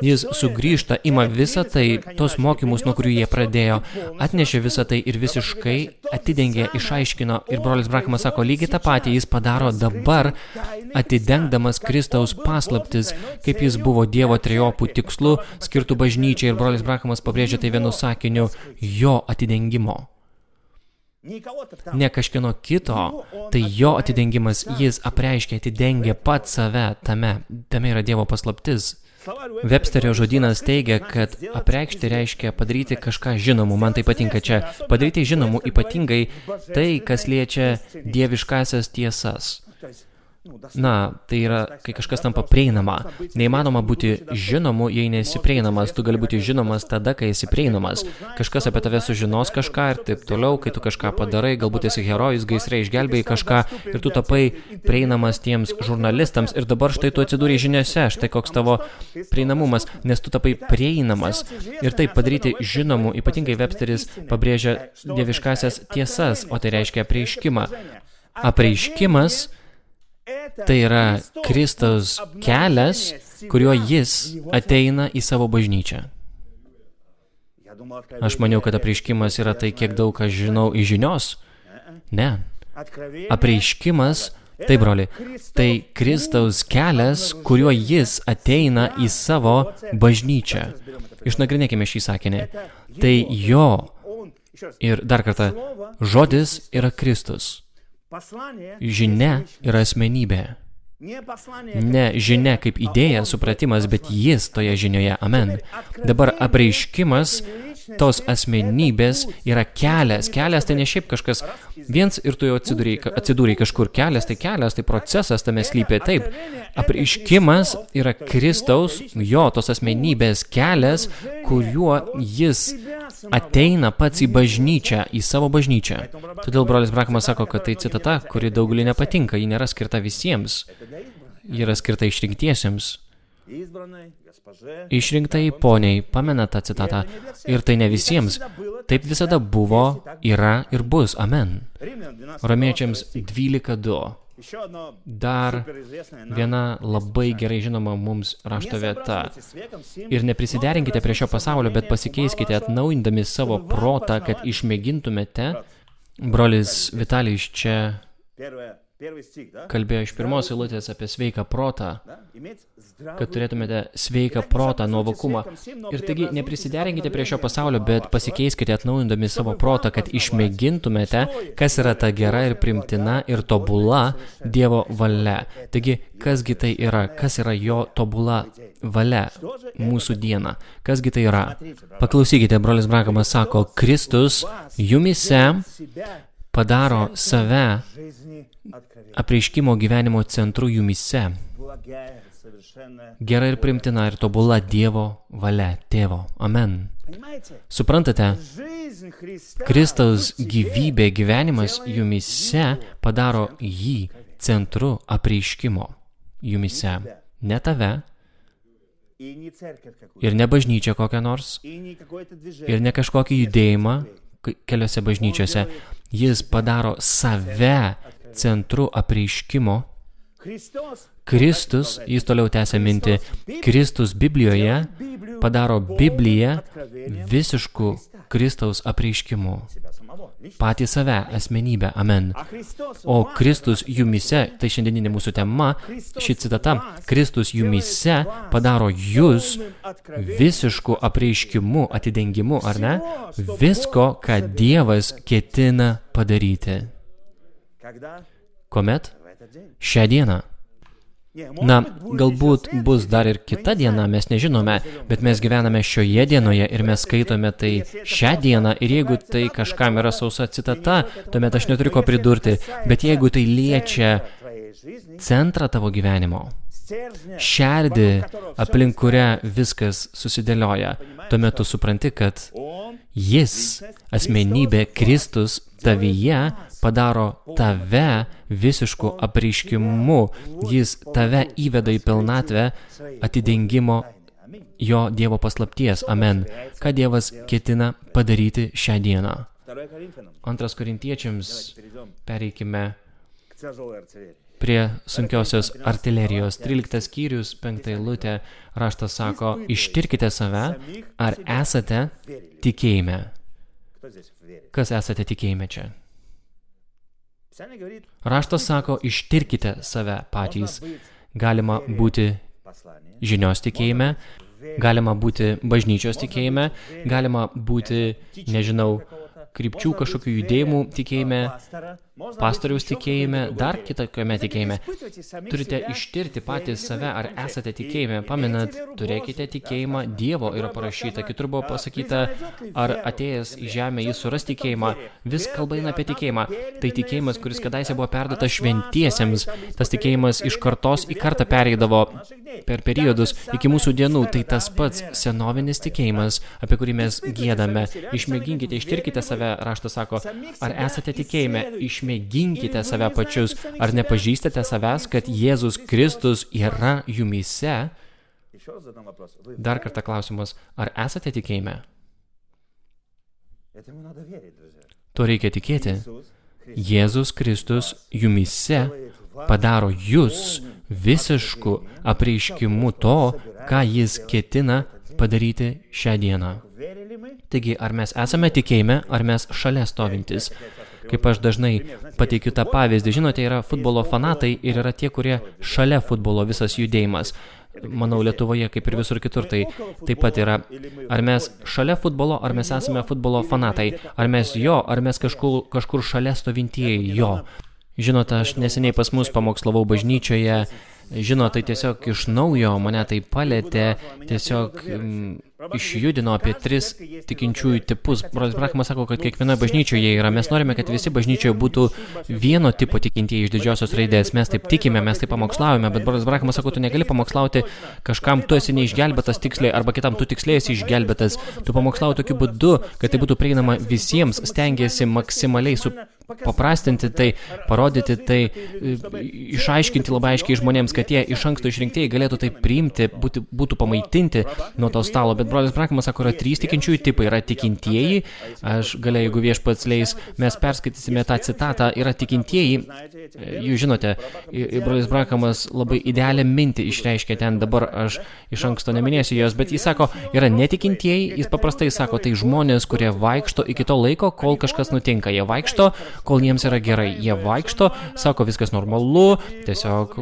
Jis sugrįžta, ima visą tai, tos mokymus, nuo kurių jie pradėjo, atnešė visą tai ir visiškai atidengė, išaiškino. Ir brolis Branhamas sako, lygiai tą patį jis padaro dabar, atidengdamas Kristaus paslaptis, kaip jis buvo Dievo trejopų tikslu, skirtų bažnyčiai ir brolis Branhamas pabrėžia tai vienu sakiniu jo atidengimo. Ne kažkieno kito, tai jo atidengimas, jis apreiškia, atidengė pats save tame yra Dievo paslaptis. Websterio žodynas teigia, kad apreikšti reiškia padaryti kažką žinomu. Man tai patinka čia. Padaryti žinomu ypatingai tai, kas liečia dieviškasias tiesas. Na, tai yra, kai kažkas tampa prieinama. Neįmanoma būti žinomu, jei nesi prieinamas. Tu gali būti žinomas tada, kai esi prieinamas. Kažkas apie tave sužinos kažką ir taip toliau, kai tu kažką padarai, galbūt esi herojus, gaisrai išgelbėjai kažką ir tu tapai prieinamas tiems žurnalistams ir dabar štai tu atsidūrei žiniose, štai koks tavo prieinamumas, nes tu tapai prieinamas. Ir taip padaryti žinomu, ypatingai Websteris pabrėžia dieviškasias tiesas, o tai reiškia apreiškimą. Apreiškimas tai yra Kristaus kelias, kuriuo jis ateina į savo bažnyčią. Aš maniau, kad apreiškimas yra tai, kiek daug aš žinau iš žinios. Ne. Apreiškimas, tai broli, tai Kristaus kelias, kuriuo jis ateina į savo bažnyčią. Išnagrinėkime šį sakinį. Tai jo, ir dar kartą, žodis yra Kristus. Žinia yra asmenybė. Ne žinia kaip idėja, supratimas, bet jis toje žinioje. Amen. Dabar apreiškimas tos asmenybės yra kelias. Kelias tai ne šiaip kažkas viens ir tu jau atsidūrei kažkur. Kelias tai procesas tame slypė. Taip, apreiškimas yra Kristaus, jo, tos asmenybės kelias, kuriuo jis ateina pats į bažnyčią, į savo bažnyčią. Todėl brolis Branhamas sako, kad tai citata, kuri daugeliui nepatinka, ji nėra skirta visiems. Ji yra skirta išrinktiesiems. Išrinktai poniai, pamena tą citatą. Ir tai ne visiems. Taip visada buvo, yra ir bus. Amen. Romiečiams 12:2. Dar viena labai gerai žinoma mums rašto vieta. Ir neprisiderinkite prie šio pasaulio, bet pasikeiskite atnaujindami savo protą, kad išmėgintumėte. Brolis Vitalijus čia kalbėjo iš pirmos eilutės apie sveiką protą, kad turėtumėte sveiką protą, nuovokumą. Ir taigi neprisiderinkite prie šio pasaulio, bet pasikeiskite atnaujindami savo protą, kad išmėgintumėte, kas yra ta gera ir primtina ir tobula Dievo valia. Taigi, kasgi tai yra? Kas yra jo tobula valia mūsų dieną? Kasgi tai yra? Paklausykite, brolis Branhamas sako, Kristus jumise padaro save apreiškimo gyvenimo centru jumise. Gera ir primtina ir tobula Dievo valia, Tėvo. Amen. Suprantate, Kristaus gyvybė, gyvenimas jumise padaro jį centru apreiškimo jumise. Ne tave ir ne bažnyčia kokią nors ir ne kažkokį judėjimą keliose bažnyčiose. Jis padaro save centru apreiškimo. Kristus, jis toliau tęsia mintį, Kristus Biblijoje padaro Bibliją visišku Kristaus apreiškimu. Patį save, asmenybę. Amen. O Kristus jumise, tai šiandieninė mūsų tema, ši citata, Kristus jumise padaro jūs visišku apreiškimu, atidengimu, ar ne? Visko, ką Dievas ketina padaryti. Kuomet? Šią dieną. Na, galbūt bus dar ir kita diena, mes nežinome, bet mes gyvename šioje dienoje ir mes skaitome tai šią dieną ir jeigu tai kažkam yra sausa citata, tuomet aš neturiu ko pridurti, bet jeigu tai liečia centrą tavo gyvenimo, šerdį, aplink kurią viskas susidėlioja, tuomet tu supranti, kad jis, asmenybė Kristus tavyje, padaro tave visišku apreiškimu. Jis tave įveda į pilnatvę atidengimo jo Dievo paslapties. Amen. Ką Dievas ketina padaryti šią dieną. 2 Korintiečiams pereikime prie sunkiosios artilerijos. 13 skyrius, 5 eilutė, raštas sako, ištirkite save, ar esate tikėjime. Kas esate tikėjime čia? Raštas sako, ištirkite save patys. Galima būti žinios tikėjime, Galima būti bažnyčios tikėjime, galima būti, nežinau, krypčių kažkokių judėjimų tikėjime, pastoriaus tikėjime, dar kitokiame tikėjime. Turite ištirti patys save, ar esate tikėjime. Pamenat, turėkite tikėjimą, Dievo yra parašyta. Kitur buvo pasakyta, ar atėjęs į žemę jis suras tikėjimą. Vis kalba eina apie tikėjimą. Tai tikėjimas, kuris kadaise buvo perduotas šventiesiems. Tas tikėjimas iš kartos į kartą pereidavo per periodus iki mūsų dienų. Tai tas pats senovinis tikėjimas, apie kurį mes giedame. Išmėginkite, ištirkite save, raštas sako, ar esate tikėjime, išmėginkite save pačius, ar nepažįstate savęs, kad Jėzus Kristus yra jumyse? Dar kartą klausimas, ar esate tikėjime? To reikia tikėti. Jėzus Kristus jumyse padaro jūs visišku apreiškimu to, ką jis ketina padaryti šią dieną. Taigi, ar mes esame tikėjime, ar mes šalia stovintis? Kaip aš dažnai pateikiu tą pavyzdį, žinote, yra futbolo fanatai ir yra tie, kurie šalia futbolo visas judėjimas. Manau, Lietuvoje, kaip ir visur kitur, tai taip pat yra. Ar mes šalia futbolo, ar mes esame futbolo fanatai? Ar mes jo, ar mes kažkur šalia stovintieji jo? Žinote, aš neseniai pas mus pamokslavau bažnyčioje. Žinote, tai tiesiog iš naujo mane tai palėtė, tiesiog išjudino apie 3 tikinčiųjų tipus. Brolis Brachamas sako, kad kiekvienoje bažnyčioje yra. Mes norime, kad visi bažnyčioje būtų vieno tipo tikintieji iš didžiosios raidės. Mes taip tikime, mes taip pamokslavome, bet brolis Brachamas sako, tu negali pamokslauti kažkam, tu esi neišgelbėtas tiksliai, arba kitam tu tiksliai esi išgelbėtas. Tu pamokslauji tokiu būdu, kad tai būtų prieinama visiems, stengiasi maksimaliai paprastinti tai, parodyti tai, išaiškinti labai aiškiai žmonėms, kad jie iš anksto išrinktieji galėtų tai priimti, būtų pamaitinti nuo to stalo. Bet brolis Brachamas sako, yra 3 tikinčiųjų tipai. Yra tikintieji, aš galia, jeigu viešpats leis, mes perskaitysime tą citatą, yra tikintieji, jūs žinote, brolis Brachamas labai idealią mintį išreiškia ten, dabar aš iš anksto neminėsiu jos, bet jis sako, yra netikintieji, jis paprastai sako, tai žmonės, kurie vaikšto iki to laiko, kol kažkas nutinka. Jie vaikšto, kol jiems yra gerai. Jie vaikšto, sako, viskas normalu, tiesiog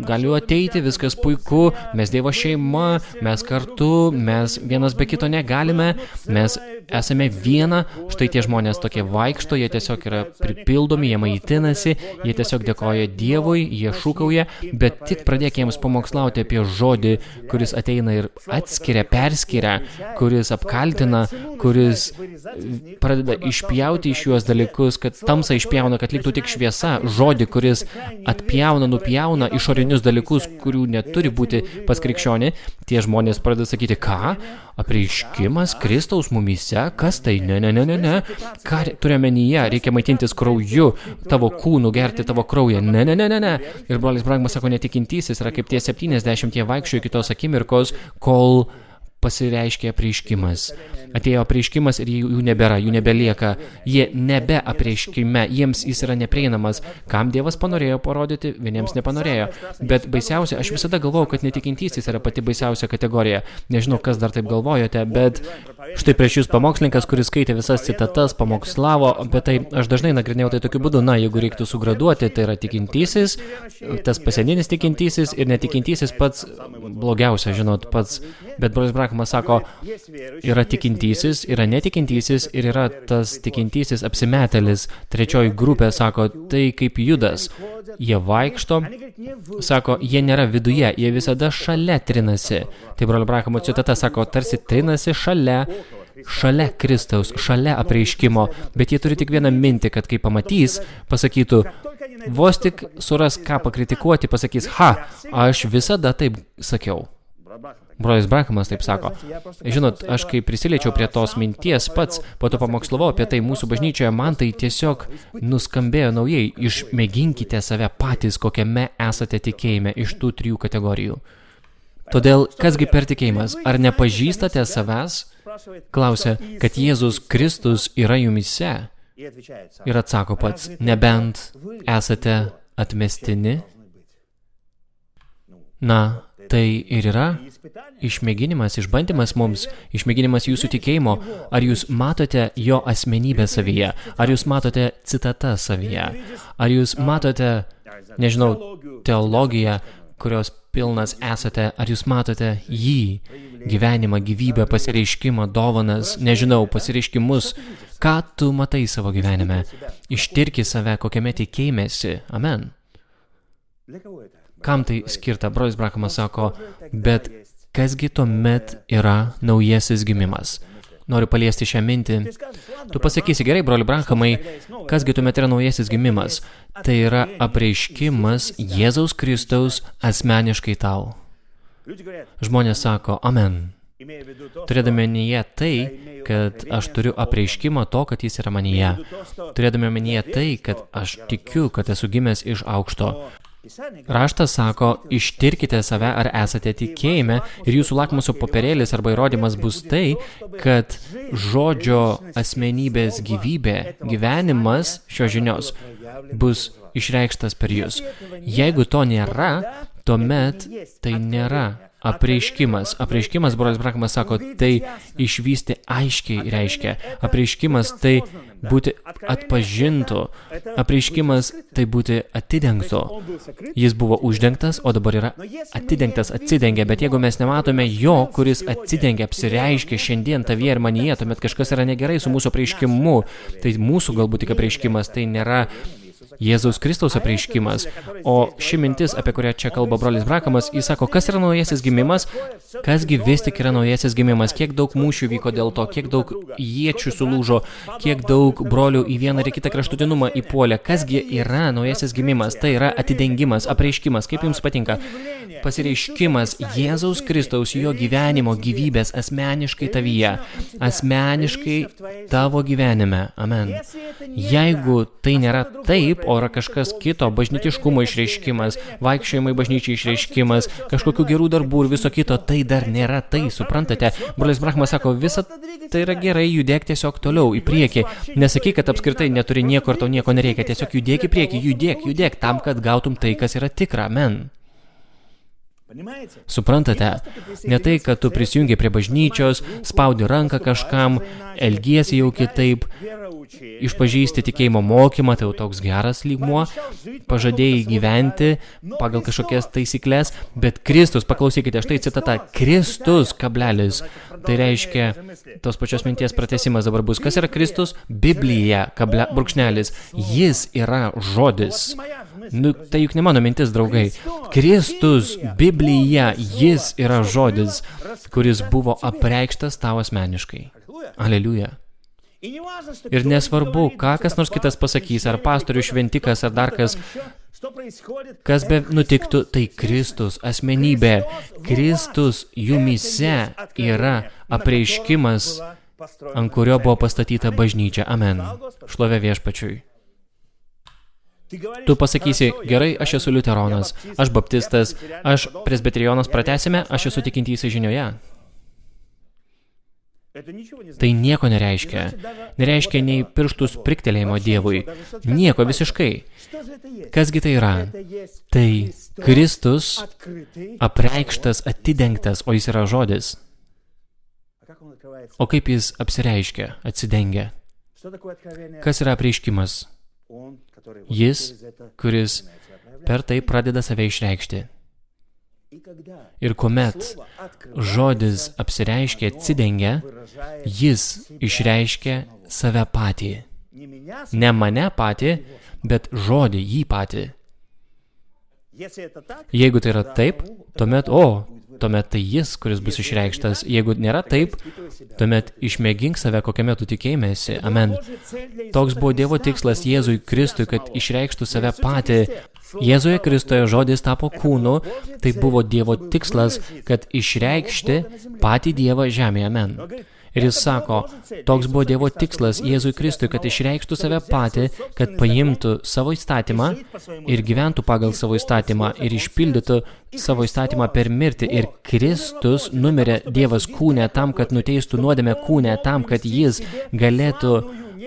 galiu ateiti, viskas puiku, mes Dievo šeima, mes kartu, mes vienas be kito negalime, mes esame viena. Štai tie žmonės tokie vaikšto, jie tiesiog yra pripildomi, jie maitinasi, jie tiesiog dėkoja Dievui, jie šūkauja, bet tik pradėk jiems pamokslauti apie žodį, kuris ateina ir atskiria, perskiria, kuris apkaltina, kuris pradeda išpjauti iš juos dalykus, kad tamsa išpjauna, kad liktų tik šviesa, žodį, kuris atpjauna, nupjauna išorinius dalykus, kurių neturi būti pas krikščionį. Tie žmonės pradeda sakyti, ką? Apreiškimas Kristaus mumyse? Kas tai? Ne. Ką turime menyje? Reikia maitintis krauju, tavo kūnų, gerti tavo kraują. Ne. Ir brolis Brachamas sako, netikintysis yra kaip tie 70 vaikščiojo iki tos akimirkos, kol pasireiškia apreiškimas. Atėjo apreiškimas ir jų nebėra, jų nebelieka. Jie nebe apreiškime, jiems jis yra neprieinamas. Kam Dievas panorėjo parodyti, vieniems nepanorėjo. Bet baisiausia, aš visada galvojau, kad netikintysis yra pati baisiausia kategorija. Nežinau, kas dar taip galvojote, bet štai prieš jūs pamokslininkas, kuris skaitė visas citatas, pamokslavo, bet tai aš dažnai nagrinėjau tai tokiu būdu, jeigu reiktų sugraduoti, tai yra tikintysis, tas paseninis tikintysis ir netikintysis pats blogiausia, žinot, pats. Bet brolis Brachamas sako, yra tikintysis, yra netikintysis ir yra tas tikintysis apsimetėlis. Trečioji grupė sako, tai kaip Judas. Jie vaikšto, sako, jie nėra viduje, jie visada šalia trinasi. Tai brolio Brachamo citata sako, tarsi trinasi šalia Kristaus, šalia apreiškimo, bet jie turi tik vieną mintį, kad kai pamatys, pasakytų, vos tik suras ką pakritikuoti, pasakys, aš visada taip sakiau. Brolis Brachamas taip sako. Žinot, aš kai prisiliečiau prie tos minties pats, po to pamokslavau apie tai mūsų bažnyčioje, man tai tiesiog nuskambėjo naujai. Išmėginkite save patys, kokiame esate tikėjime iš tų 3 kategorijų. Todėl, kasgi per tikėjimas? Ar nepažįstate savęs? Klausia, kad Jėzus Kristus yra jumyse. Ir atsako pats, nebent esate atmestini? Tai ir yra išmėginimas, išbandymas mums, išmėginimas jūsų tikėjimo. Ar jūs matote jo asmenybę savyje? Ar jūs matote citatą savyje? Ar jūs matote, nežinau, teologiją, kurios pilnas esate, ar jūs matote jį, gyvenimą, gyvybę, pasireiškimą, dovanas, nežinau, pasireiškimus, ką tu matai savo gyvenime. Ištirki save, kokiame tikėjimėsi. Amen. Kam tai skirta? Brolis Branhamas sako, bet kasgi tuomet yra naujasis gimimas? Noriu paliesti šią mintį. Tu pasakysi, gerai, broli Branhamai, kasgi tuomet yra naujasis gimimas? Tai yra apreiškimas Jėzaus Kristaus asmeniškai tau. Žmonės sako, amen. Turėdami omenyje tai, kad aš turiu apreiškimą to, kad jis yra manyje. Turėdami omenyje tai, kad aš tikiu, kad esu gimęs iš aukšto. Raštas sako, ištirkite save, ar esate tikėjime, ir jūsų lakmuso popierėlis arba įrodymas bus tai, kad žodžio asmenybės gyvybė, gyvenimas šios žinios bus išreikštas per jūs. Jeigu to nėra, tuomet tai nėra apreiškimas. Apreiškimas, brolis Branhamas sako, tai išvysti aiškiai reiškia. Apreiškimas tai būti atpažintų. Apreiškimas tai būti atidengto. Jis buvo uždengtas, o dabar yra atidengtas, atsidengė. Bet jeigu mes nematome jo, kuris atsidengia, apsireiškia šiandien tavyje ir manyje, tuomet kažkas yra negerai su mūsų apreiškimu. Tai mūsų galbūt tik apreiškimas, tai nėra Jėzaus Kristaus apreiškimas. O ši mintis, apie kurią čia kalba brolis Branhamas, jis sako, kas yra naujasis gimimas? Kasgi vis tik yra naujasis gimimas? Kiek daug mūšių vyko dėl to, kiek daug iečių sulūžo, kiek daug brolių į vieną ir kitą kraštutinumą įpuolė. Kasgi yra naujasis gimimas? Tai yra atidengimas, apreiškimas. Kaip jums patinka? Pasireiškimas Jėzaus Kristaus, jo gyvenimo, gyvybės asmeniškai tavyje. Asmeniškai tavo gyvenime. Amen. Jeigu tai nėra taip, o yra kažkas kito, bažnytiškumo išreiškimas, vaikščiojimai bažnyčiai išreiškimas, kažkokių gerų darbų ir viso kito, tai dar nėra tai, suprantate? Brolis Branhamas sako, visa tai yra gerai, judėk tiesiog toliau, į priekį. Nesakyk, kad apskritai neturi nieko ir tau nieko nereikia, tiesiog judėk į priekį, judėk tam, kad gautum tai, kas yra tikra. Amen. Suprantate, ne tai, kad tu prisijungi prie bažnyčios, spaudi ranką kažkam, elgiesi jau kitaip, išpažįsti tikėjimo mokymą, tai jau toks geras lygmuo, pažadėjai gyventi pagal kažkokias taisyklės, bet Kristus, paklausykite, štai citata, Kristus, kablelis, tai reiškia, tos pačios minties pratęsimas dabar bus, kas yra Kristus? Biblija, brūkšnelis, jis yra žodis. Nu, tai juk ne mano mintis, draugai. Kristus, Biblija, jis yra žodis, kuris buvo apreikštas tau asmeniškai. Aleliuja. Ir nesvarbu, ką kas nors kitas pasakys, ar pastorius, šventikas, ar dar kas be nutiktų, tai Kristus, asmenybė. Kristus jumyse yra apreiškimas, ant kurio buvo pastatyta bažnyčia. Amen. Šlovė Viešpačiui. Tu pasakysi, gerai, aš esu liuteronas, aš baptistas, aš presbiterijonas, pratęsime, aš esu tikintysis žinioje. Tai nieko nereiškia. Nereiškia nei pirštų spriktelėjimo Dievui. Nieko visiškai. Kasgi tai yra? Tai Kristus apreikštas, atidengtas, o jis yra žodis. O kaip jis apsireiškia, atsidengia? Kas yra apreiškimas? Jis, kuris per tai pradeda save išreikšti. Ir kuomet žodis apsireiškia, atsidengia, jis išreiškia save patį. Ne mane patį, bet žodį jį patį. Jeigu tai yra taip, tuomet tai jis, kuris bus išreikštas. Jeigu nėra taip, tuomet išmėgink save, kokiame tu tikėjimėsi. Amen. Toks buvo Dievo tikslas Jėzui Kristui, kad išreikštų save patį. Jėzuje Kristuje žodis tapo kūnu, tai buvo Dievo tikslas, kad išreikšti patį Dievą žemėje. Amen. Ir jis sako, toks buvo Dievo tikslas Jėzui Kristui, kad išreikštų save patį, kad paimtų savo įstatymą ir gyventų pagal savo įstatymą ir išpildytų savo įstatymą per mirtį. Ir Kristus numirė Dievas kūne tam, kad nuteistų nuodėmę kūne, tam, kad jis galėtų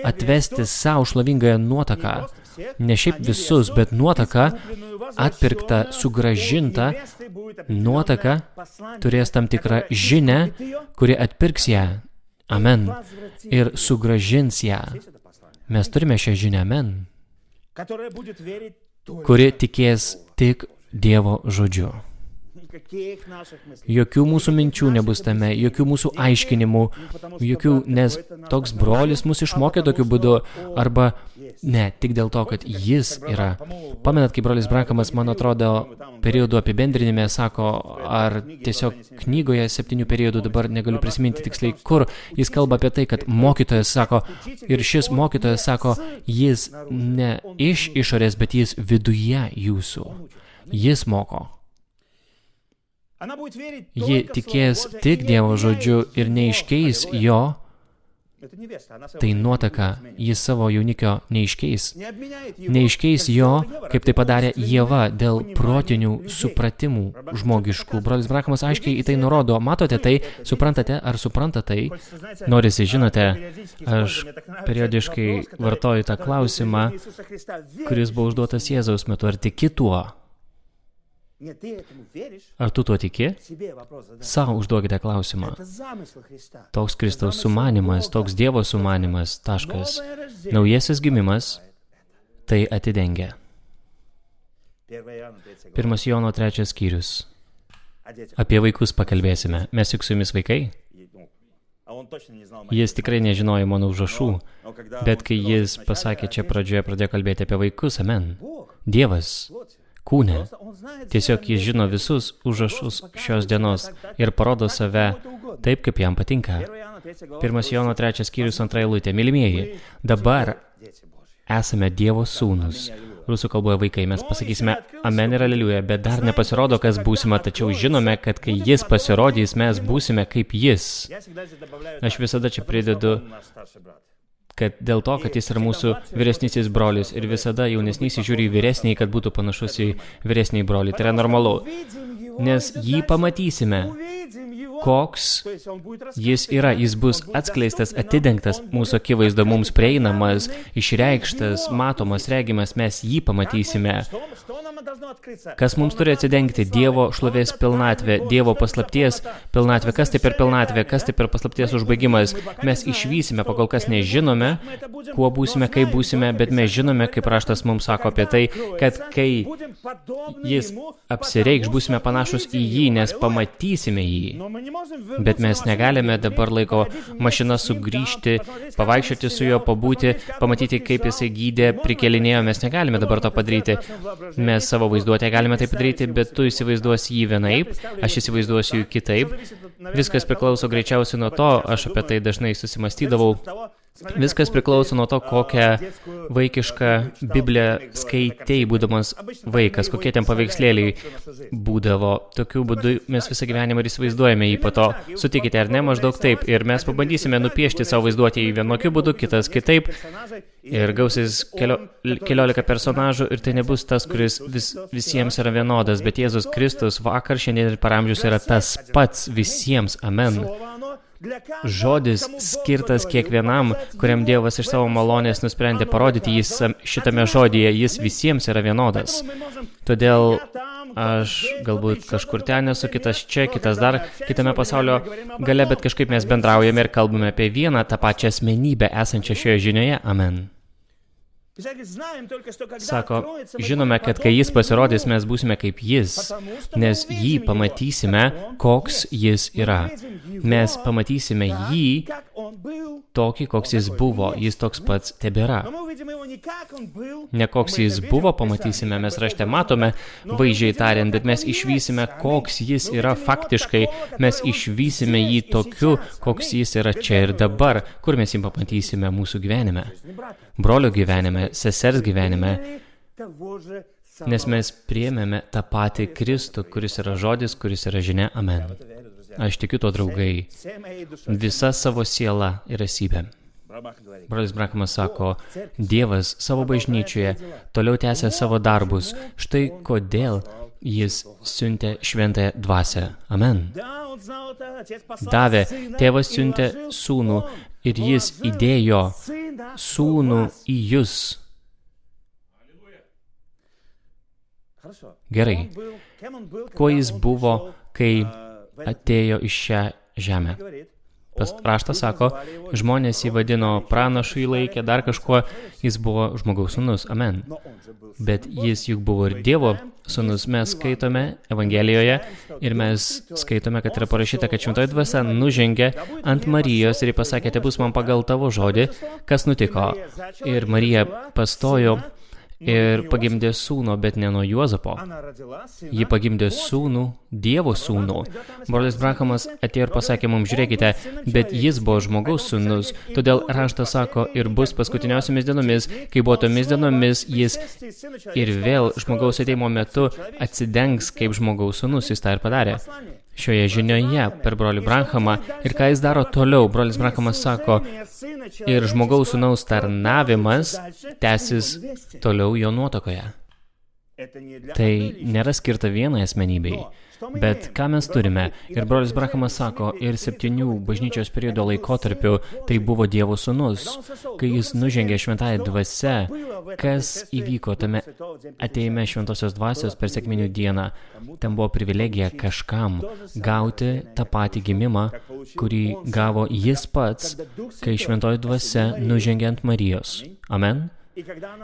atvesti savo šlovingąją nuotaką. Ne šiaip visus, bet nuotaka, atpirkta, sugrąžinta, nuotaka turės tam tikrą žinią, kuri atpirks ją. Amen. Ir sugrąžins ją. Mes turime šią žinią, amen. Kuri tikės tik Dievo žodžiu. Jokių mūsų minčių nebus tame, jokių mūsų aiškinimų, nes toks brolis mus išmokė tokiu būdu, arba ne, tik dėl to, kad jis yra. Pamenat, kai brolis Brankamas, man atrodo, periodų apibendrinime sako, ar tiesiog knygoje 7 periodų, dabar negaliu prisiminti tiksliai, kur jis kalba apie tai, kad mokytojas sako, ir šis mokytojas sako, jis ne iš išorės, bet jis viduje jūsų. Jis moko. Ji tikės tik Dievo žodžiu ir neiškeis jo, tai nuotaka, jis savo jaunikio neiškeis. Neiškeis jo, kaip tai padarė Ieva, dėl protinių supratimų žmogiškų. Brolis Brankamas aiškiai į tai nurodo. Matote tai, suprantate ar supranta tai? Norisi, žinote, aš periodiškai vartoju tą klausimą, kuris buvo užduotas Jėzaus metu, ar tiki tuo? Ar tu tuo tiki? Sau užduokite klausimą. Toks Kristaus sumanimas, toks Dievo sumanimas, taškas. Naujasis gimimas tai atidengia. 1 Jono 3 skyrius. Apie vaikus pakalbėsime. Mes juk su jumis vaikai? Jis tikrai nežinojo mano užrašų, bet kai jis pasakė čia pradžioje, pradėjo kalbėti apie vaikus, amen. Dievas kūne. Tiesiog jis žino visus užrašus šios dienos ir parodo save taip, kaip jam patinka. 1 Jono 3 skyrius 2 eilutė. Mylimieji, dabar esame Dievo sūnus. Rusų kalboje vaikai, mes pasakysime amen ir aleliuja, bet dar nepasirodo, kas būsime, tačiau žinome, kad kai jis pasirodys, mes būsime kaip jis. Aš visada čia pridedu, kad dėl to, kad jis yra mūsų vyresnysis brolis ir visada jaunesnysis žiūri į vyresnį, kad būtų panašus į vyresnį brolį. Tai yra normalu, nes jį pamatysime, koks jis yra. Jis bus atskleistas, atidengtas mūsų akivaizdo, mums prieinamas, išreikštas, matomas, regimas, mes jį pamatysime. Kas mums turi atsidengti? Dievo šlovės pilnatvė, Dievo paslapties pilnatvė. Kas tai per pilnatvė, kas tai per paslapties užbaigimas? Mes išvysime, pakol kas nežinome, kuo būsime, kaip būsime, bet mes žinome, kaip raštas mums sako apie tai, kad kai jis apsireikš, būsime panašus į jį, nes pamatysime jį. Bet mes negalime dabar laiko mašina sugrįžti, pavaikščioti su juo, pabūti, pamatyti, kaip jisai gydė, prikelinėjo. Mes negalime dabar to padaryti. Mes savo vaizduotę galime tai padaryti, bet tu įsivaizduosi jį vienaip, aš įsivaizduosiu jį kitaip. Viskas priklauso greičiausiai nuo to, aš apie tai dažnai susimastydavau. Viskas priklauso nuo to, kokią vaikišką Bibliją skaitei, būdamas vaikas, kokie ten paveikslėliai būdavo. Tokiu būdu mes visą gyvenimą ir įsivaizduojame jį po to. Sutikite, ar ne, maždaug taip. Ir mes pabandysime nupiešti savo vaizduotę į vienokiu būdu, kitas kitaip. Ir gausis 15 personažų ir tai nebus tas, kuris visiems yra vienodas. Bet Jėzus Kristus vakar, šiandien ir per amžius yra tas pats visiems. Amen. Žodis skirtas kiekvienam, kuriam Dievas iš savo malonės nusprendė parodyti jis šitame žodyje, jis visiems yra vienodas. Todėl aš galbūt kažkur ten esu, kitas čia, kitas dar kitame pasaulio gale, bet kažkaip mes bendraujame ir kalbame apie vieną tą pačią asmenybę esančią šioje žinioje. Amen. Sako, žinome, kad kai jis pasirodys, mes būsime kaip jis, nes jį pamatysime, koks jis yra. Mes pamatysime jį tokį, koks jis buvo, jis toks pats tebėra. Ne koks jis buvo, pamatysime, mes rašte matome, vaizdžiai tariant, bet mes išvysime, koks jis yra faktiškai, mes išvysime jį tokiu, koks jis yra čia ir dabar, kur mes jį pamatysime mūsų gyvenime, brolio gyvenime, sesers gyvenime, nes mes priėmėme tą patį Kristų, kuris yra žodis, kuris yra žinia. Amen. Aš tikiu to, draugai, visa savo siela ir esybė. Brolis Brankamas sako, Dievas savo bažnyčioje toliau tęsia savo darbus. Štai kodėl jis siuntė šventąją dvasią. Amen. Davė, tėvas siuntė sūnų ir jis įdėjo sūnų į jus. Gerai. Kuo jis buvo, kai atėjo iš šią žemę? Raštas sako, žmonės jį vadino pranašu įlaikė, dar kažkuo, jis buvo žmogaus sūnus, amen. Bet jis juk buvo ir Dievo sūnus. Mes skaitome Evangelijoje ir mes skaitome, kad yra parašyta, kad šventoji dvasia nužengė ant Marijos ir ji pasakė, tebus man pagal tavo žodį, kas nutiko. Ir Marija pastojo ir pagimdė sūnų, bet ne nuo Juozapo. Ji pagimdė sūnų, Dievo sūnų. Brolis Branhamas atėjo ir pasakė mums, žiūrėkite, bet jis buvo žmogaus sūnus. Todėl raštas sako, ir bus paskutiniosiomis dienomis, kai buvo tomis dienomis, jis ir vėl žmogaus ateimo metu atsidengs kaip žmogaus sūnus, jis tą ir padarė. Šioje žinioje per brolį Branhamą ir ką jis daro toliau. Brolis Branhamas sako, ir žmogaus sūnaus tarnavimas tęsis toliau jo nuotakoje. Tai nėra skirta vienai asmenybei. Bet ką mes turime? Ir brolis Branhamas sako, ir 7 bažnyčios periodo laikotarpiu tai buvo Dievo sūnus. Kai jis nužengė šventąją dvasią, kas įvyko tame ateime šventosios dvasios per sekminių dieną? Ten buvo privilegija kažkam gauti tą patį gimimą, kurį gavo jis pats, kai šventoji dvasia nužengė ant Marijos. Amen?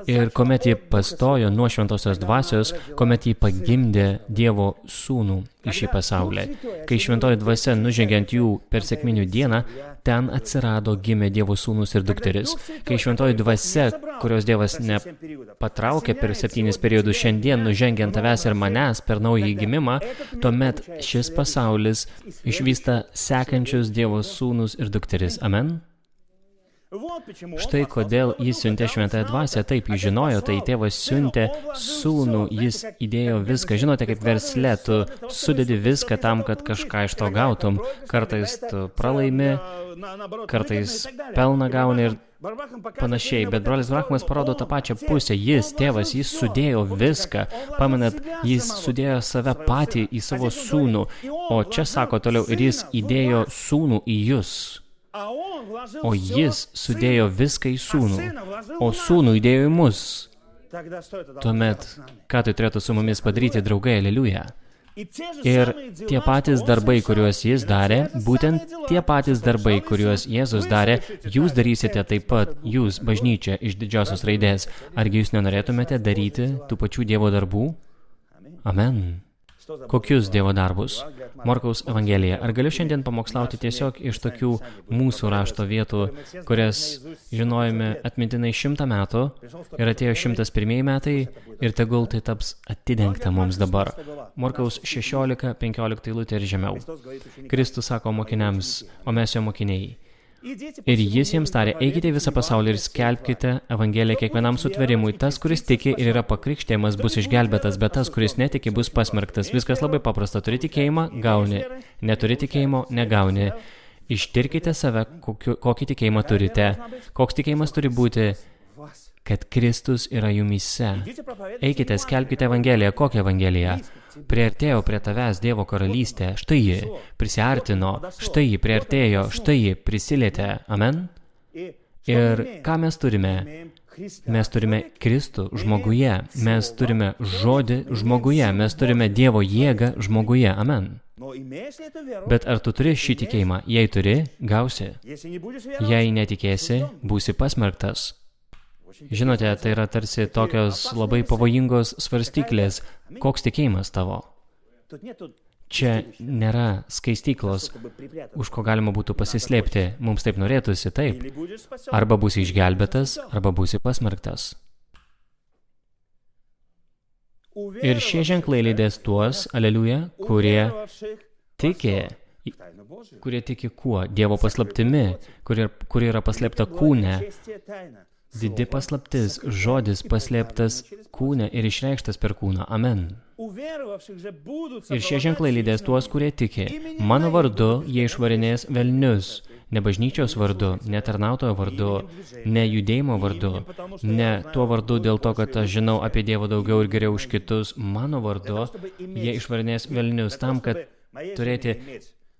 Ir kuomet jį pastojo nuo šventosios dvasios, kuomet jį pagimdė Dievo sūnų į šį pasaulį. Kai šventoji dvasia nužengė ant jų per sekminių dieną, ten atsirado gimė Dievo sūnus ir dukteris. Kai šventoji dvasia, kurios Dievas nepatraukė per 7 periodus, šiandien nužengia ant tavęs ir manęs per naują gimimą, tuomet šis pasaulis išvysta sekančius Dievo sūnus ir dukteris. Amen? Štai kodėl jis siuntė šventąją dvasią. Taip, jis žinojo, tai tėvas siuntė sūnų, jis įdėjo viską. Žinote, kaip versle, tu sudedi viską tam, kad kažką iš to gautum. Kartais tu pralaimi, kartais pelną gauni ir panašiai. Bet brolis Branhamas parodo tą pačią pusę. Jis, tėvas, jis sudėjo viską. Pamenat, jis sudėjo save patį į savo sūnų. O čia sako toliau, ir jis įdėjo sūnų į jūs. O jis sudėjo viską į sūnų, o sūnų įdėjo į mus. Tuomet, ką tai turėtų su mumis padaryti, draugai, aleliuja? Ir tie patys darbai, kuriuos jis darė, būtent tie patys darbai, kuriuos Jėzus darė, jūs darysite taip pat, jūs, bažnyčia, iš didžiosios raidės. Argi jūs nenorėtumėte daryti tų pačių Dievo darbų? Amen. Kokius Dievo darbus? Morkaus Evangelija. Ar galiu šiandien pamokslauti tiesiog iš tokių mūsų rašto vietų, kurias žinojome atmintinai 100 metų ir atėjo 101 metai ir tegul tai taps atidengta mums dabar. Morkaus 16-15 eilutė ir žemiau. Kristus sako mokiniams, o mes jo mokiniai. Ir jis jiems tarė, eikite į visą pasaulį ir skelbkite Evangeliją kiekvienam sutvėrimui. Tas, kuris tiki ir yra pakrikštėjimas, bus išgelbėtas, bet tas, kuris netiki, bus pasmerktas. Viskas labai paprasta. Turi tikėjimą, gauni. Neturi tikėjimo, negauni. Ištirkite save, kokį tikėjimą turite. Koks tikėjimas turi būti? Kad Kristus yra jumyse. Eikite, skelbkite Evangeliją. Kokią Evangeliją? Priartėjo prie tavęs Dievo karalystė, štai ji, prisiartino, štai ji, priartėjo, štai ji, prisilietė. Amen? Ir ką mes turime? Mes turime Kristų žmoguje, mes turime žodį žmoguje, mes turime Dievo jėgą žmoguje. Amen? Bet ar tu turi šį tikėjimą? Jei turi, gausi. Jei netikėsi, būsi pasmerktas. Žinote, tai yra tarsi tokios labai pavojingos svarstyklės. Koks tikėjimas tavo? Čia nėra skaistyklos, už ko galima būtų pasislėpti. Mums taip norėtųsi, taip. Arba būsi išgelbėtas, arba būsi pasmerktas. Ir šie ženklai lydės tuos, aleliuja, kurie tiki kuo? Dievo paslaptimi, kuri yra paslėpta kūne. Didi paslaptis, žodis paslėptas kūne ir išreikštas per kūną. Amen. Ir šie ženklai lydės tuos, kurie tiki. Mano vardu jie išvarinės velnius. Ne bažnyčios vardu, ne tarnautojo vardu, ne judėjimo vardu, ne tuo vardu dėl to, kad aš žinau apie Dievą daugiau ir geriau už kitus. Mano vardu jie išvarinės velnius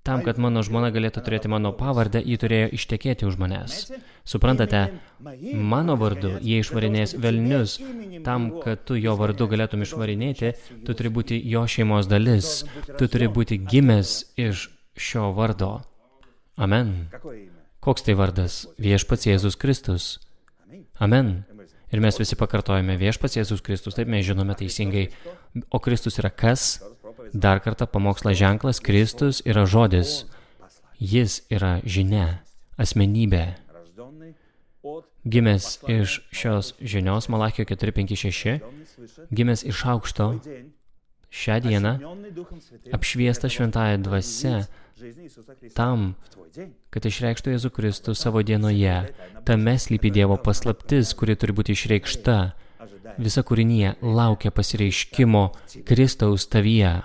tam, kad mano žmona galėtų turėti mano pavardę, ji turėjo ištekėti už manęs. Suprantate, mano vardu jie išvarinės velnius. Tam, kad tu jo vardu galėtum išvarinėti, tu turi būti jo šeimos dalis. Tu turi būti gimęs iš šio vardo. Amen. Koks tai vardas? Viešpats Jėzus Kristus. Amen. Ir mes visi pakartojame Viešpats Jėzus Kristus, taip mes žinome teisingai. O Kristus yra kas? Dar kartą pamokslo ženklas, Kristus yra žodis. Jis yra žinia, asmenybė. Gimęs iš šios žinios, Malachijo 4:5-6, gimęs iš aukšto, šią dieną, apšviesta šventąja dvasia, tam, kad išreikštų Jėzų Kristų savo dienoje. Tame slypi Dievo paslaptis, kuri turi būti išreikšta. Visa kūrinija laukia pasireiškimo Kristaus tavyje.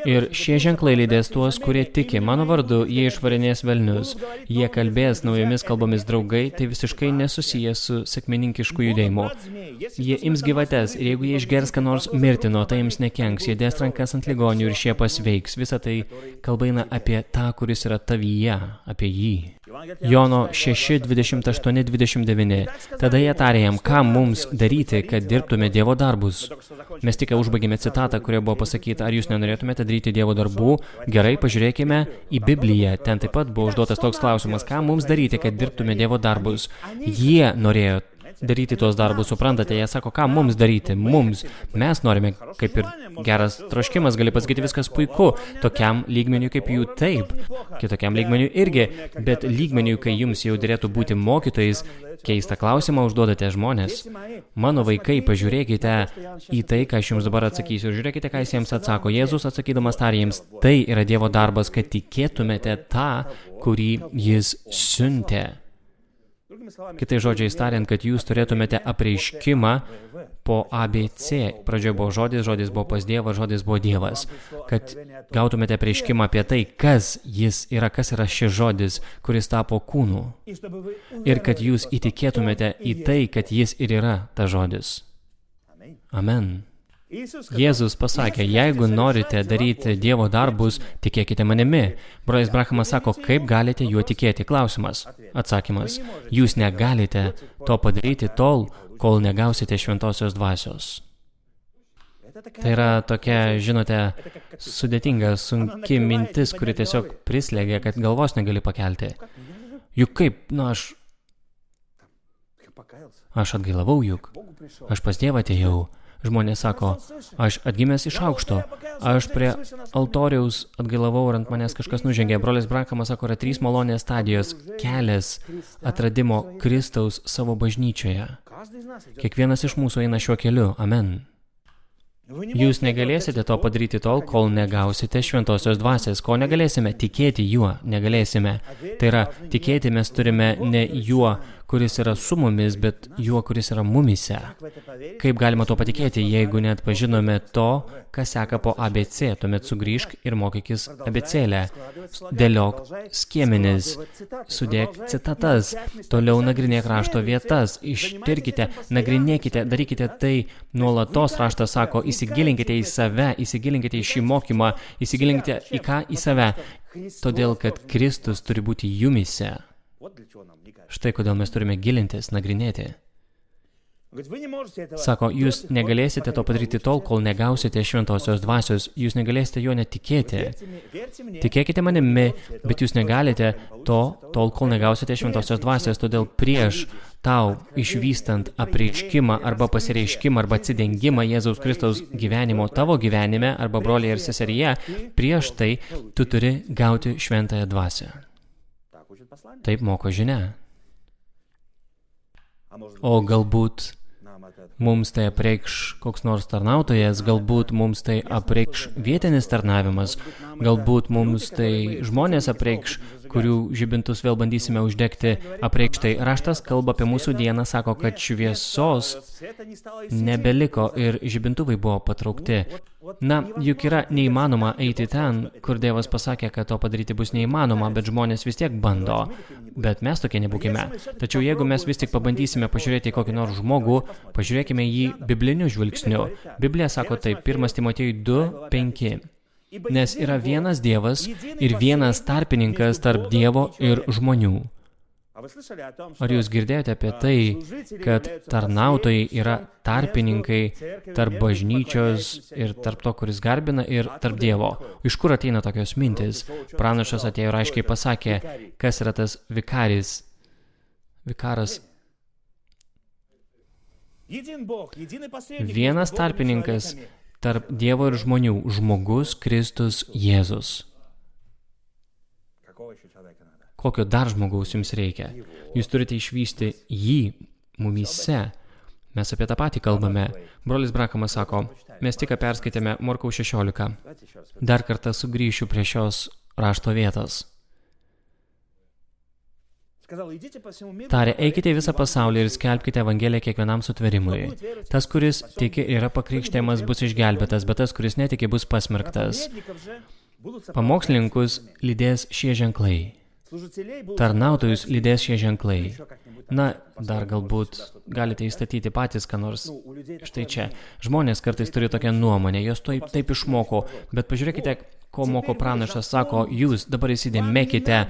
Ir šie ženklai lydės tuos, kurie tiki. Mano vardu jie išvarinės velnius. Jie kalbės naujomis kalbomis draugai, tai visiškai nesusiję su sekmininkišku judėjimu. Jie ims gyvates ir jeigu jie išgers ką nors mirtino, tai jiems nekenks. Jie dės rankas ant ligonių ir šie pasveiks. Visa tai kalba eina apie tą, kuris yra tavyje, apie jį. Jono 6:28-29. Tada jie tarė jam, ką mums daryti, kad dirbtume Dievo darbus. Mes tik užbaigėme citatą, kurioje buvo pasakyta, ar jūs nenorėtumėte daryti Dievo darbų? Gerai, pažiūrėkime į Bibliją. Ten taip pat buvo užduotas toks klausimas, ką mums daryti, kad dirbtume Dievo darbus. Jie norėjo daryti tuos darbus, suprantate, jie sako, ką mums daryti, mums, mes norime, kaip ir geras troškimas, gali pasakyti viskas puiku, tokiam lygmeniu kaip jų taip, kitokiam lygmeniu irgi, bet lygmeniu, kai jums jau dėrėtų būti mokytojais, keistą klausimą užduodate žmonės. Mano vaikai, pažiūrėkite į tai, ką aš jums dabar atsakysiu, ir žiūrėkite, ką jis jiems atsako. Jėzus atsakydamas tarė jiems, tai yra Dievo darbas, kad tikėtumėte tą, kurį jis siuntė. Kitai žodžiai tariant, kad jūs turėtumėte apreiškimą po ABC. Pradžioje buvo žodis, žodis buvo pas Dievą, žodis buvo Dievas. Kad gautumėte apreiškimą apie tai, kas jis yra, kas yra šis žodis, kuris tapo kūnu. Ir kad jūs įtikėtumėte į tai, kad jis ir yra ta žodis. Amen. Jėzus pasakė, jeigu norite daryti Dievo darbus, tikėkite manimi. Brolis Brahamas sako, kaip galite juo tikėti? Klausimas. Atsakymas. Jūs negalite to padaryti tol, kol negausite šventosios dvasios. Tai yra tokia, žinote, sudėtinga, sunki mintis, kuri tiesiog prislėgia, kad galvos negali pakelti. Juk kaip, aš atgailavau juk. Aš pas Dievą atėjau. Žmonės sako, aš atgimęs iš aukšto, aš prie altoriaus atgailavau ir ant manęs kažkas nužengė. Brolis Brankamas sako, yra 3 malonės stadijos, kelias atradimo Kristaus savo bažnyčioje. Kiekvienas iš mūsų eina šiuo keliu. Amen. Jūs negalėsite to padaryti tol, kol negausite šventosios dvasios. Ko negalėsime? Tikėti juo negalėsime. Tai yra, tikėti mes turime ne juo, kuris yra su mumis, bet juo, kuris yra mumise. Kaip galima to patikėti, jeigu net pažinome to, kas seka po ABC, tuomet sugrįžk ir mokykis abecėlę. Dėliok skiemenis, sudėk citatas, toliau nagrinėk rašto vietas, ištirkite, nagrinėkite, darykite tai nuolatos, raštas sako, įsigilinkite į save, įsigilinkite į šį mokymą, įsigilinkite į ką? Į save, todėl kad Kristus turi būti jumise. Štai kodėl mes turime gilintis, nagrinėti. Sako, jūs negalėsite to padaryti tol, kol negausite šventosios dvasios, jūs negalėsite jo netikėti. Tikėkite manimi, bet jūs negalite to tol, kol negausite šventosios dvasios, todėl prieš tau išvystant apreiškimą arba pasireiškimą arba atsidengimą Jėzaus Kristaus gyvenimo tavo gyvenime arba broliai ir seseryje, prieš tai tu turi gauti šventąją dvasią. Taip moko žinia. O galbūt mums tai apreikš koks nors tarnautojas, galbūt mums tai apreikš vietinis tarnavimas, galbūt mums tai žmonės apreikš, kurių žibintus vėl bandysime uždegti, apreikš tai. Raštas kalba apie mūsų dieną, sako, kad šviesos nebeliko ir žibintuvai buvo patraukti. Na, juk yra neįmanoma eiti ten, kur Dievas pasakė, kad to padaryti bus neįmanoma, bet žmonės vis tiek bando. Bet mes tokie nebūkime. Tačiau jeigu mes vis tik pabandysime pažiūrėti į kokį nors žmogų, pažiūrėkime jį bibliniu žvilgsniu. Biblija sako taip, 1 Timotiejui 2:5. Nes yra vienas Dievas ir vienas tarpininkas tarp Dievo ir žmonių. Ar jūs girdėjote apie tai, kad tarnautojai yra tarpininkai tarp bažnyčios ir tarp to, kuris garbina, ir tarp Dievo? Iš kur ateina tokios mintis? Pranašas atėjo ir aiškiai pasakė, kas yra tas vikaras. Vienas tarpininkas tarp Dievo ir žmonių, žmogus Kristus Jėzus. Kokio dar žmogaus jums reikia? Jūs turite išvysti jį mumyse. Mes apie tą patį kalbame. Brolis Brakamas sako, mes tik perskaitėme Morkaus 16. Dar kartą sugrįšiu prie šios rašto vietos. Tarė, eikite į visą pasaulį ir skelbkite Evangeliją kiekvienam sutvėrimui. Tas, kuris tiki ir yra pakrikštijamas, bus išgelbėtas, bet tas, kuris netiki, bus pasmerktas. Pamokslininkus lydės šie ženklai. Tarnautojus lydės šie ženklai. Na, dar galbūt galite įstatyti patys, ką nors. Štai čia. Žmonės kartais turi tokią nuomonę, jos taip išmoko, bet pažiūrėkite, ko moko pranašas, sako, jūs dabar įsidėmėkite,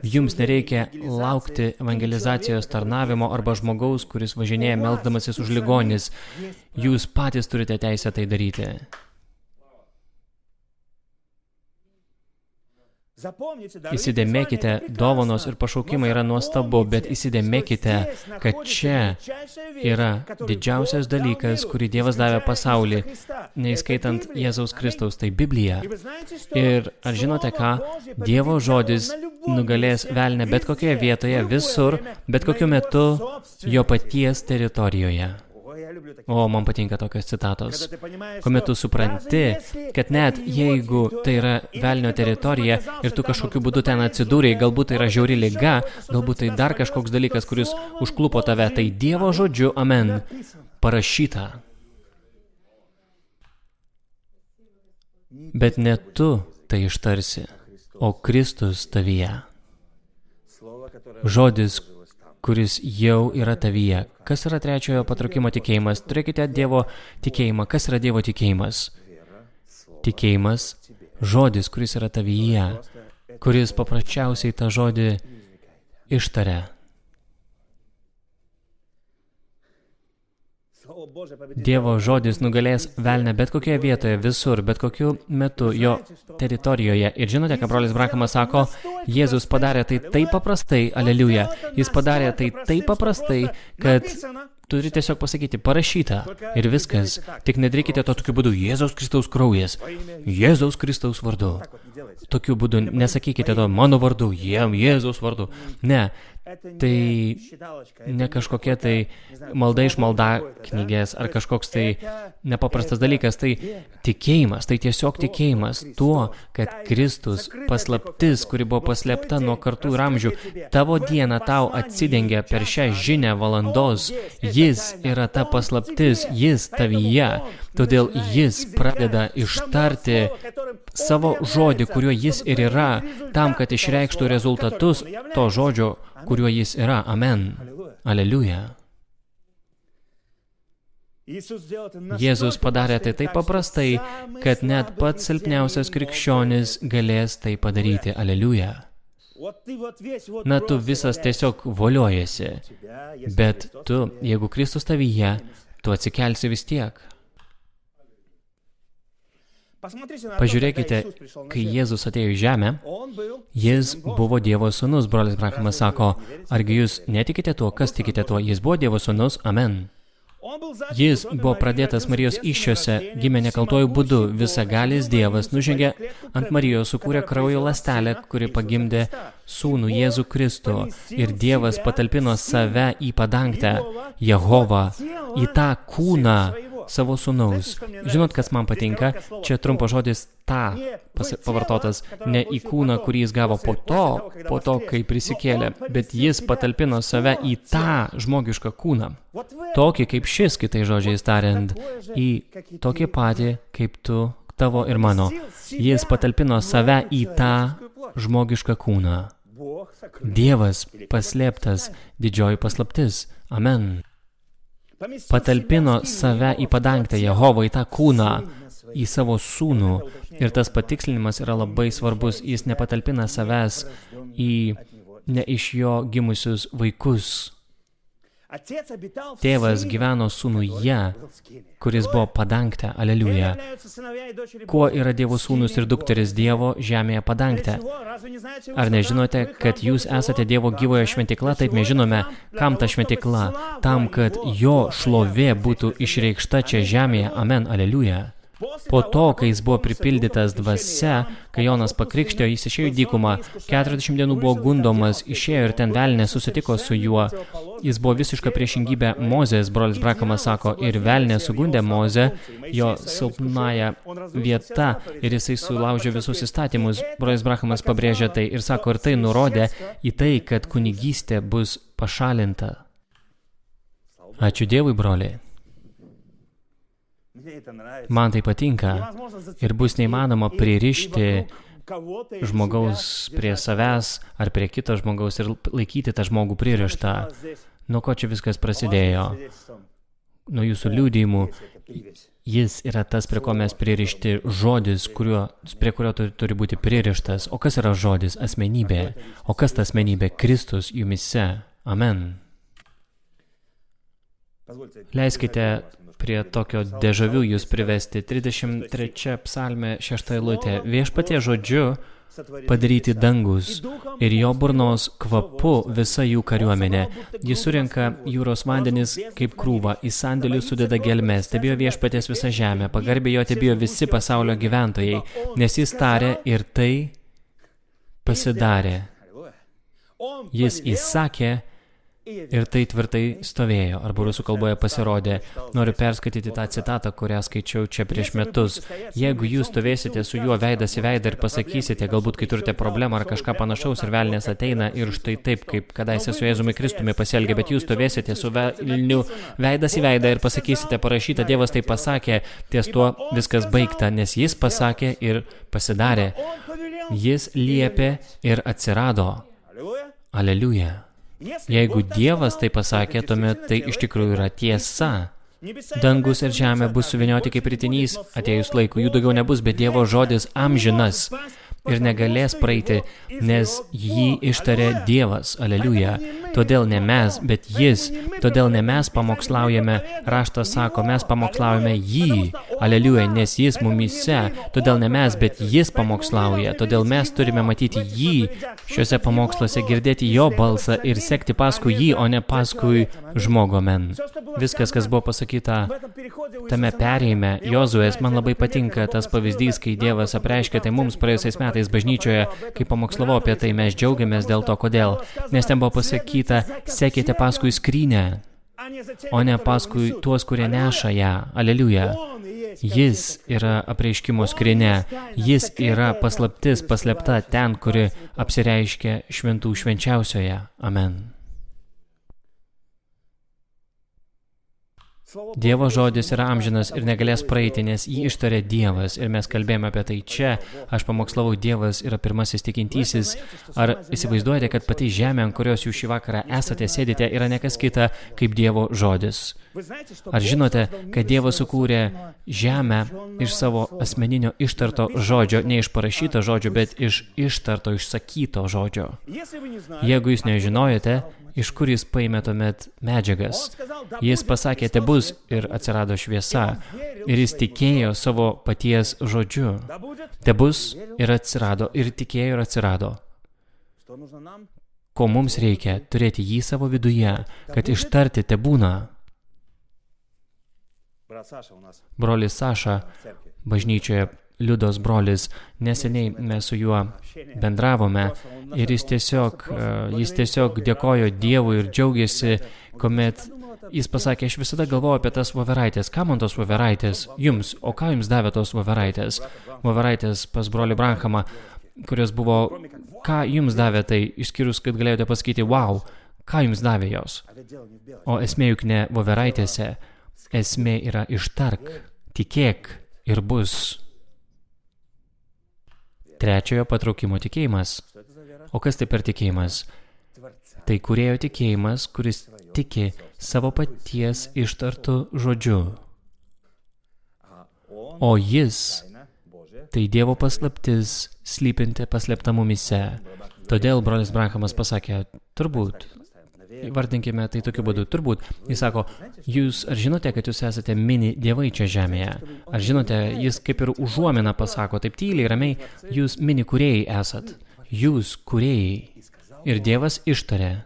jums nereikia laukti evangelizacijos tarnavimo arba žmogaus, kuris važinėja melsdamasis už ligonis. Jūs patys turite teisę tai daryti. Įsidėmėkite, dovanos ir pašaukimai yra nuostabu, bet įsidėmėkite, kad čia yra didžiausias dalykas, kurį Dievas davė pasaulį, neįskaitant Jėzaus Kristaus, tai Biblija. Ir ar žinote ką? Dievo žodis nugalės velnę bet kokioje vietoje, visur, bet kokiu metu jo paties teritorijoje. O, man patinka tokios citatos. Kuomet tu supranti, kad net jeigu tai yra velnio teritorija ir tu kažkokiu būdu ten atsidūrei, galbūt tai yra žiauri liga, galbūt tai dar kažkoks dalykas, kuris užklupo tave, tai Dievo žodžiu, amen, parašyta. Bet ne tu tai ištarsi, o Kristus tavyje. Žodis, kuris jau yra tavyje. Kas yra trečiojo patraukimo tikėjimas? Turėkite Dievo tikėjimą. Kas yra Dievo tikėjimas? Tikėjimas, žodis, kuris yra tavyje, kuris paprasčiausiai tą žodį ištaria. Dievo žodis nugalės velnę bet kokioje vietoje, visur, bet kokiu metu jo teritorijoje. Ir žinote, ką brolis Brakamas sako? Jėzus padarė tai taip paprastai, aleliuja. Jis padarė tai taip paprastai, kad turi tiesiog pasakyti, parašyta ir viskas. Tik nedarykite to tokiu būdu, Jėzaus Kristaus kraujas, Jėzaus Kristaus vardu. Tokiu būdu nesakykite to mano vardu, Jėzaus vardu. Ne. Tai ne kažkokia tai malda iš maldaknygės ar kažkoks tai nepaprastas dalykas, tai tikėjimas, tai tiesiog tikėjimas tuo, kad Kristus paslaptis, kuri buvo paslėpta nuo kartų ir amžių, tavo dieną tau atsidengia per šią žinią valandos, jis yra ta paslaptis, jis tavyje, todėl jis pradeda ištarti savo žodį, kuriuo jis ir yra, tam, kad išreikštų rezultatus to žodžio, kuriuo jis yra. Amen. Aleliuja. Jėzus padarė tai taip paprastai, kad net pats silpniausias krikščionis galės tai padaryti. Aleliuja. Na, tu visas tiesiog voliojasi, bet tu, jeigu Kristus tavyje, tu atsikelsi vis tiek. Pažiūrėkite, kai Jėzus atėjo į žemę, jis buvo Dievo sūnus, brolis Brakamas sako, argi jūs netikite tuo, kas tikite tuo, jis buvo Dievo sūnus, amen. Jis buvo pradėtas Marijos įsčiose, gimė nekaltuoju būdu, visagalis Dievas nužengė ant Marijos, sukūrė kraujo ląstelę, kuri pagimdė sūnų Jėzų Kristų, ir Dievas patalpino save į padangtę, Jehovą, į tą kūną savo sūnaus. Žinot, kas man patinka? Čia trumpas žodis tą pavartotas, ne į kūną, kurį jis gavo po to, kai prisikėlė, bet jis patalpino save į tą žmogišką kūną. Tokį kaip šis, kitai žodžiais tariant, į tokį patį, kaip tu, tavo ir mano. Jis patalpino save į tą žmogišką kūną. Dievas paslėptas, didžioji paslaptis. Amen. Patalpino save į padangtę, Jehovą, į tą kūną, į savo sūnų. Ir tas patikslinimas yra labai svarbus. Jis nepatalpina savęs į ne iš jo gimusius vaikus. Tėvas gyveno sūnuje, kuris buvo padangte, aleliuja. Kuo yra Dievo sūnus ir dukteris Dievo žemėje padangte? Ar nežinote, kad jūs esate Dievo gyvojo šventykla? Taip mes žinome, kam ta šventykla? Tam, kad jo šlovė būtų išreikšta čia žemėje. Amen, aleliuja. Po to, kai jis buvo pripildytas dvasia, kai Jonas pakrikštėjo, jis išėjo į dykumą, 40 dienų buvo gundomas, išėjo ir ten velnės susitiko su juo. Jis buvo visiška priešingybė Mozės, brolis Brakamas sako, ir velnė sugundė Mozę, jo silpnąją vieta, ir jisai sulaužė visus įstatymus. Brolis Brakamas pabrėžė tai ir sako, ir tai nurodė į tai, kad kunigystė bus pašalinta. Ačiū Dievui, broliai. Man tai patinka ir bus neįmanoma pririšti žmogaus prie savęs ar prie kito žmogaus ir laikyti tą žmogų pririštą. Nuo ko čia viskas prasidėjo? Nuo jūsų liudijimų. Jis yra tas, prie ko mes pririšti, žodis, prie kurio turi būti pririštas. O kas yra žodis? Asmenybė. O kas ta asmenybė? Kristus jumise. Amen. Leiskite prie tokio dežavių jūs privesti. 33 psalmė 6 eilutė. Viešpatie žodžiu padaryti dangus ir jo burnos kvapu visa jų kariuomenė. Jis surenka jūros vandenis kaip krūvą, į sandėlius sudeda gelmes, tebijo viešpaties visą žemę, pagarbiai jo tebijo visi pasaulio gyventojai, nes jis tarė ir tai pasidarė. Jis įsakė ir tai tvirtai stovėjo, arba rusų kalboje pasirodė. Noriu perskaityti tą citatą, kurią skaičiau čia prieš metus. Jeigu jūs stovėsite su juo veidas į veidą ir pasakysite, galbūt kai turite problemą ar kažką panašaus ir velnės ateina ir štai taip, kaip kadaise su Jėzumi Kristumi pasielgė, bet jūs stovėsite su velniu veidas į veidą ir pasakysite, parašyta, Dievas tai pasakė, ties tuo viskas baigta, nes jis pasakė ir pasidarė. Jis liepė ir atsirado. Aleliuja. Jeigu Dievas tai pasakė, tuomet tai iš tikrųjų yra tiesa. Dangus ir žemė bus suvinioti kaip ritinys, atėjus laiku, jų daugiau nebus, bet Dievo žodis amžinas ir negalės praeiti, nes jį ištarė Dievas, aleliuja. Todėl ne mes, bet jis, todėl ne mes pamokslaujame, raštas sako, mes pamokslaujame jį, aleliuja, nes jis mumyse, todėl ne mes, bet jis pamokslauja, todėl mes turime matyti jį, šiuose pamoksluose girdėti jo balsą ir sekti paskui jį, o ne paskui žmogų, amen. Viskas, kas buvo pasakyta tame perėjime, Jozuės, man labai patinka tas pavyzdys, kai Dievas apreiškė tai mums praėjusiais metais bažnyčioje, kai pamokslavau apie tai, mes džiaugiamės dėl to, kodėl. Nes ten buvo pasakyta, sekite paskui skrynę, o ne paskui tuos, kurie neša ją. Aleliuja. Jis yra apreiškimo skrynia. Jis yra paslaptis paslėpta ten, kuri apsireiškia šventų švenčiausioje. Amen. Dievo žodis yra amžinas ir negalės praeiti, nes jį ištarė Dievas. Ir mes kalbėjome apie tai čia. Aš pamokslavau, Dievas yra pirmasis tikintysis. Ar įsivaizduojate, kad pati žemė, ant kurios jūs šį vakarą esate, sėdite, yra nekas kita kaip Dievo žodis? Ar žinote, kad Dievas sukūrė žemę iš savo asmeninio ištarto žodžio, ne iš parašyto žodžio, bet iš ištarto, išsakyto žodžio? Jeigu jūs nežinojate, iš kur jis paėmė tuomet medžiagas? Jis pasakė, te bus ir atsirado šviesa. Ir jis tikėjo savo paties žodžiu. Te bus ir atsirado. Ir tikėjo ir atsirado. Ko mums reikia? Turėti jį savo viduje, kad ištarti te būna. Brolis Saša, bažnyčioje Liudos brolis, neseniai mes su juo bendravome ir jis tiesiog dėkojo Dievui ir džiaugiasi, kuomet jis pasakė, aš visada galvoju apie tas voveraitės. Ką man tos voveraitės? Jums. O ką jums davė tos voveraitės? Voveraitės pas brolį Branhamą, kurios buvo, ką jums davė tai, išskyrus, kad galėjote pasakyti, wow, ką jums davė jos? O esmė juk ne voveraitėse, esmė yra ištark, tikėk ir bus. Trečiojo patraukimo tikėjimas. O kas tai per tikėjimas? Tai kūrėjo tikėjimas, kuris tiki savo paties ištartu žodžiu. O jis, tai Dievo paslaptis, slypinti paslėpta mumyse. Todėl brolis Branhamas pasakė, turbūt, įvardinkime tai tokiu būdu, turbūt. Jis sako, jūs ar žinote, kad jūs esate mini dievai čia žemėje? Ar žinote, jis kaip ir užuomina pasako, taip tyliai, ramiai, jūs mini kūrėjai esat. Jūs kūrėjai. Ir Dievas ištarė,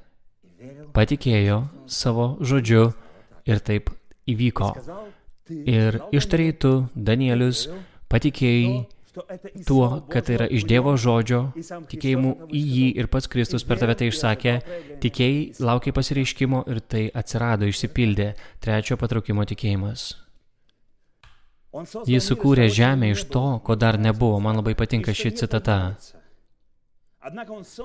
patikėjo savo žodžiu ir taip įvyko. Ir ištarėjai tu, Danielius, patikėjai tuo, kad tai yra iš Dievo žodžio, tikėjimu į jį ir pats Kristus per tave tai išsakė, tikėjai, laukiai pasireiškimo ir tai atsirado, išsipildė, trečio patraukimo tikėjimas. Jis sukūrė žemę iš to, ko dar nebuvo, man labai patinka ši citata.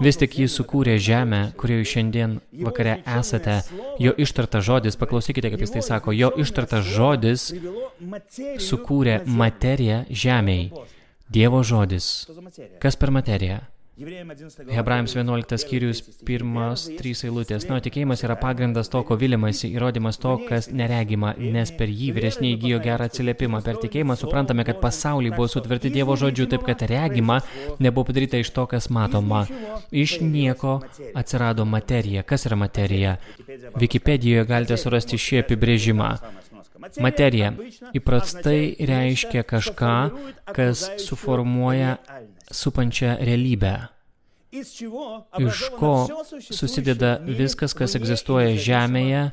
Vis tik jis sukūrė žemę, kurioje šiandien vakare esate, jo ištartas žodis, paklausykite, kaip jis tai sako, jo ištartas žodis sukūrė materiją žemėj. Dievo žodis. Kas per materiją? Hebrajams 11 skyrius 1-3 eilutės. Tikėjimas yra pagrindas to, ko vilimasi, įrodymas to, kas neregima, nes per jį vyresniai įgijo gerą atsiliepimą. Per tikėjimą suprantame, kad pasauliai buvo sutverti Dievo žodžiu, taip kad regima nebuvo padaryta iš to, kas matoma. Iš nieko atsirado materija. Kas yra materija? Wikipedijoje galite surasti šį apibrėžimą. Materija įprastai reiškia kažką, kas suformuoja supančią realybę. Iš ko susideda viskas, kas egzistuoja žemėje,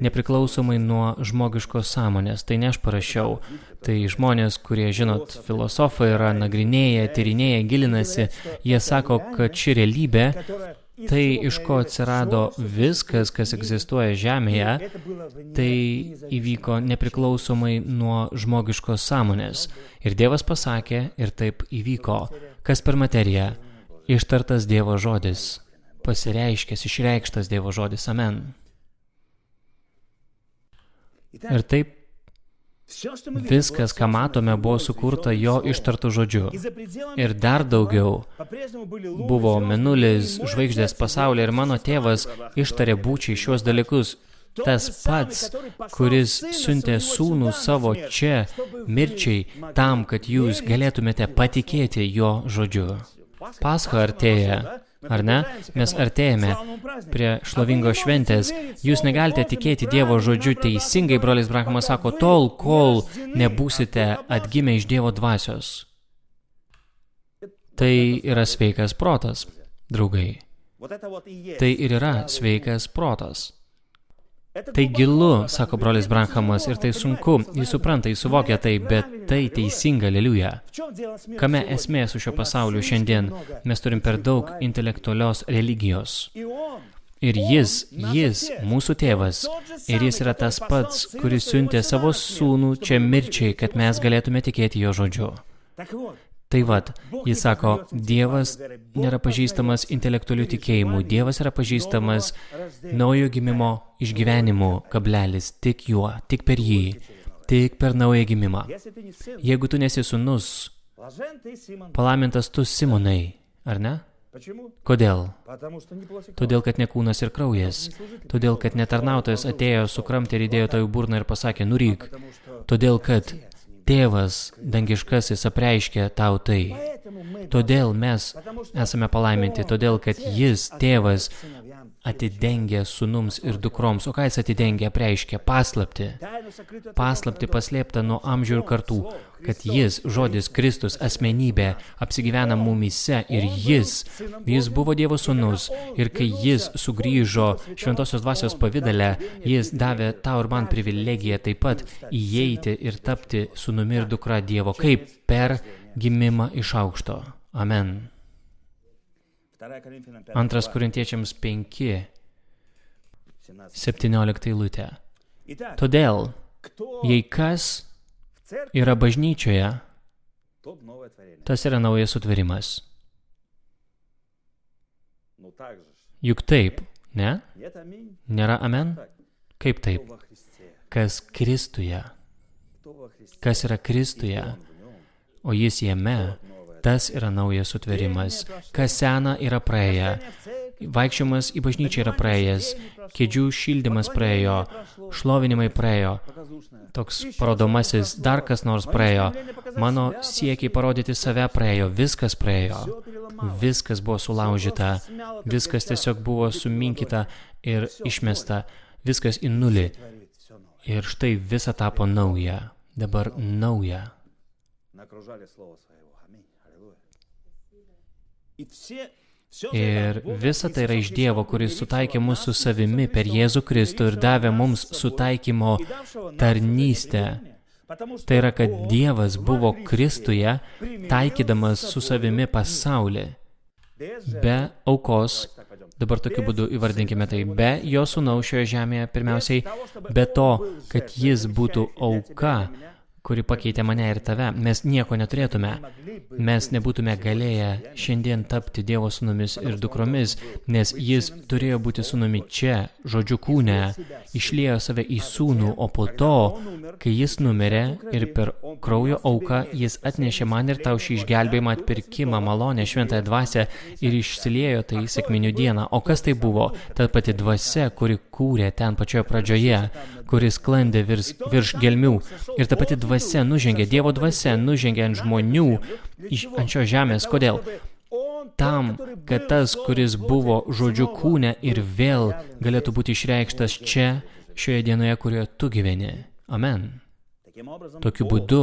nepriklausomai nuo žmogiškos sąmonės. Tai ne aš parašiau. Tai žmonės, kurie, žinot, filosofai yra nagrinėję, tyrinėję, gilinasi, jie sako, kad ši realybė, tai iš ko atsirado viskas, kas egzistuoja žemėje, tai įvyko nepriklausomai nuo žmogiškos sąmonės. Ir Dievas pasakė, ir taip įvyko. Kas per materiją? Ištartas Dievo žodis. Pasireiškęs, išreikštas Dievo žodis. Amen. Ir taip viskas, ką matome, buvo sukurta jo ištartų žodžiu. Ir dar daugiau buvo mėnulis, žvaigždės pasaulyje ir mano tėvas ištarė būčiai šiuos dalykus. Tas pats, kuris siuntė sūnų savo čia mirčiai tam, kad jūs galėtumėte patikėti jo žodžiu. Pascha artėja, ar ne? Mes artėjame prie šlovingos šventės. Jūs negalite tikėti Dievo žodžiu teisingai, brolis Branhamas sako, tol, kol nebūsite atgimę iš Dievo dvasios. Tai yra sveikas protas, draugai. Tai ir yra sveikas protas. Tai gilu, sako brolis Branhamas, ir tai sunku, jis supranta, jis suvokia tai, bet tai teisinga, aleliuja. Kame esmė su šio pasauliu šiandien? Mes turim per daug intelektualios religijos. Ir jis, mūsų tėvas, ir jis yra tas pats, kuris siuntė savo sūnų čia mirčiai, kad mes galėtume tikėti jo žodžiu. Tai vat, jis sako, Dievas nėra pažįstamas intelektualių tikėjimų, Dievas yra pažįstamas naujo gimimo išgyvenimu, kablelis, tik juo, tik per jį, tik per naują gimimą. Jeigu tu nesi sūnus, palaimintas tu Simonai, ar ne? Kodėl? Todėl, kad ne kūnas ir kraujas, todėl, kad netarnautojas atėjo, sukramtė ir įdėjo tau į burną ir pasakė, nuryk, todėl, kad Tėvas dangiškasis apreiškė tau tai. Todėl mes esame palaiminti, todėl kad jis, tėvas, atidengia sūnums ir dukroms. O ką jis atidengia, apreiškia? Paslaptį. Paslaptį paslėptą nuo amžių ir kartų, kad jis, žodis Kristus, asmenybė, apsigyvena mumyse ir jis buvo Dievo sūnus. Ir kai jis sugrįžo šventosios dvasios pavidale, jis davė tau ir man privilegiją taip pat įeiti ir tapti sūnumi ir dukra Dievo, kaip per gimimą iš aukšto. Amen. 2 Korintiečiams 5, 17 eilutė. Todėl, jei kas yra bažnyčioje, tas yra naujas sutvėrimas. Juk taip, ne? Nėra amen? Kaip taip? Kas Kristuje? Kas yra Kristuje? O jis jame, tas yra naujas sutvėrimas. Kas sena yra praėję. Vaikščiojimas į bažnyčią yra praėjęs. Kėdžių šildymas praėjo. Šlovinimai praėjo. Toks parodomasis dar kas nors praėjo. Mano siekiai parodyti save praėjo. Viskas praėjo. viskas buvo sulaužyta, viskas tiesiog buvo suminkyta ir išmesta, viskas į nulį. Ir štai visa tapo nauja, dabar nauja. Ir visa tai yra iš Dievo, kuris sutaikė mus su savimi per Jėzų Kristų ir davė mums sutaikymo tarnystę. Tai yra, kad Dievas buvo Kristuje, taikydamas su savimi pasaulį. Be aukos, dabar tokiu būdu įvardinkime tai, be jo sūnaus šioje žemėje pirmiausiai, be to, kad jis būtų auka, kuri pakeitė mane ir tave, mes nieko neturėtume. Mes nebūtume galėję šiandien tapti Dievo sūnumis ir dukromis, nes jis turėjo būti sūnumi čia, žodžiu kūne, išliejo save į sūnų, o po to, kai jis numirė ir per kraujo auką, jis atnešė man ir tau šį išgelbėjimą, atpirkimą, malonę, šventąją dvasią ir išsiliejo tai sekminių dieną. O kas tai buvo? Ta pati dvasia, kuri kūrė ten pačioje pradžioje, kuris sklandė virš gelmių. Ir ta pati dvasia nužengė, Dievo dvasia nužengė ant žmonių ant šios žemės. Kodėl? Tam, kad tas, kuris buvo žodžiu kūne ir vėl galėtų būti išreikštas čia, šioje dienoje, kurioje tu gyveni. Amen. Tokiu būdu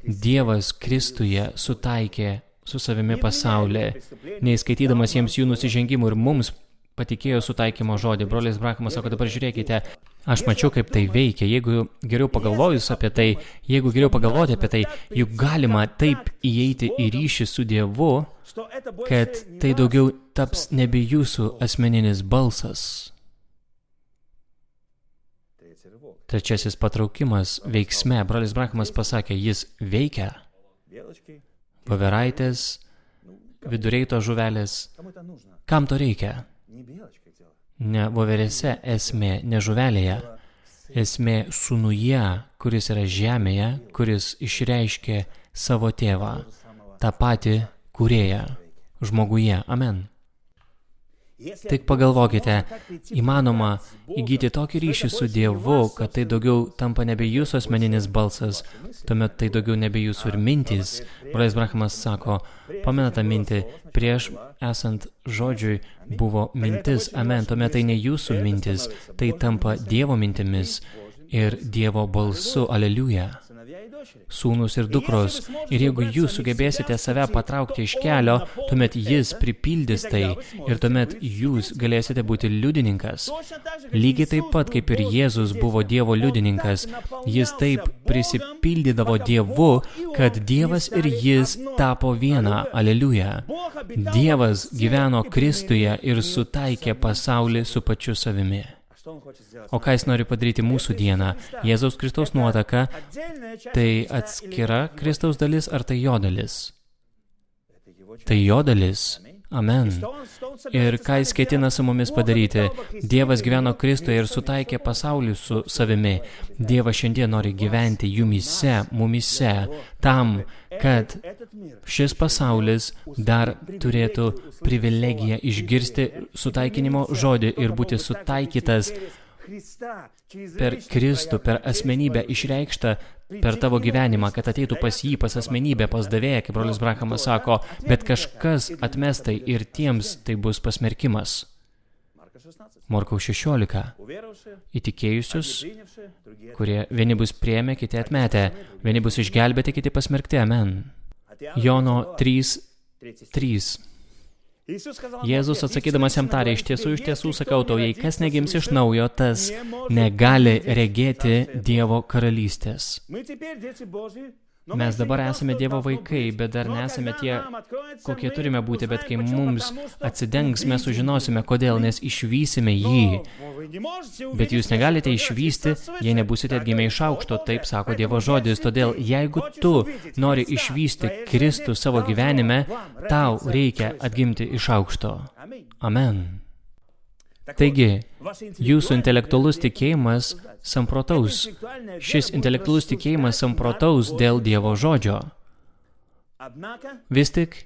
Dievas Kristuje sutaikė su savimi pasaulį, neįskaitydamas jiems jų nusižengimų ir mums patikėjo sutaikymo žodį. Brolis Brakamas sako, dabar žiūrėkite, aš mačiau, kaip tai veikia. Jeigu geriau pagalvojus apie tai, jeigu geriau pagalvoti apie tai, juk galima taip įeiti į ryšį su Dievu, kad tai daugiau taps nebe jūsų asmeninis balsas. Trečiasis patraukimas veiksme. Brolis Brakamas pasakė, jis veikia. Voveraitės, vidureito žuvelės. Kam to reikia? Ne voverėse esmė, ne žuvelėje. Esmė sūnuje, kuris yra žemėje, kuris išreiškė savo tėvą, tą patį kūrėją, žmoguje. Amen. Tik pagalvokite, įmanoma įgyti tokį ryšį su Dievu, kad tai daugiau tampa nebe jūsų asmeninis balsas, tuomet tai daugiau nebe jūsų ir mintys. Brolis Brakamas sako, pamena tą mintį, prieš esant žodžiui buvo mintis, amen, tuomet tai ne jūsų mintis, tai tampa Dievo mintimis ir Dievo balsu, aleliuja. Sūnus ir dukros, ir jeigu jūs sugebėsite save patraukti iš kelio, tuomet jis pripildys tai ir tuomet jūs galėsite būti liudininkas. Lygiai taip pat, kaip ir Jėzus buvo Dievo liudininkas, jis taip prisipildydavo Dievu, kad Dievas ir jis tapo viena, aleliuja. Dievas gyveno Kristuje ir sutaikė pasaulį su pačiu savimi. O ką jis nori padaryti mūsų dieną? Jėzaus Kristaus nuotaka, tai atskira Kristaus dalis ar tai jo dalis? Tai jo dalis. Amen. Ir ką jis ketina su mumis padaryti? Dievas gyveno Kristuje ir sutaikė pasaulį su savimi. Dievas šiandien nori gyventi jumyse, mumise, tam, kad šis pasaulis dar turėtų privilegiją išgirsti sutaikinimo žodį ir būti sutaikytas per Kristų, per asmenybę išreikštą per tavo gyvenimą, kad ateitų pas jį, pas asmenybę, pas davėją, kaip brolis Brakamas sako, bet kažkas atmes tai ir tiems tai bus pasmerkimas. Morkaus 16. Įtikėjusius, kurie vieni bus priėmę, kiti atmetę, vieni bus išgelbėti, kiti pasmerkti. Amen. Jono 3:3. Jėzus atsakydamas jam tarė, iš tiesų sakau tau, jei kas negims iš naujo, tas negali regėti Dievo karalystės. Mes dabar esame Dievo vaikai, bet dar nesame tie, kokie turime būti, bet kai mums atsidengs, mes sužinosime, kodėl, nes išvysime jį. Bet jūs negalite išvysti, jei nebūsite atgimę iš aukšto, taip sako Dievo žodis. Todėl, jeigu tu nori išvysti Kristų savo gyvenime, tau reikia atgimti iš aukšto. Amen. Taigi, jūsų intelektualus tikėjimas samprotaus. Šis intelektualus tikėjimas samprotaus dėl Dievo žodžio. Vis tik,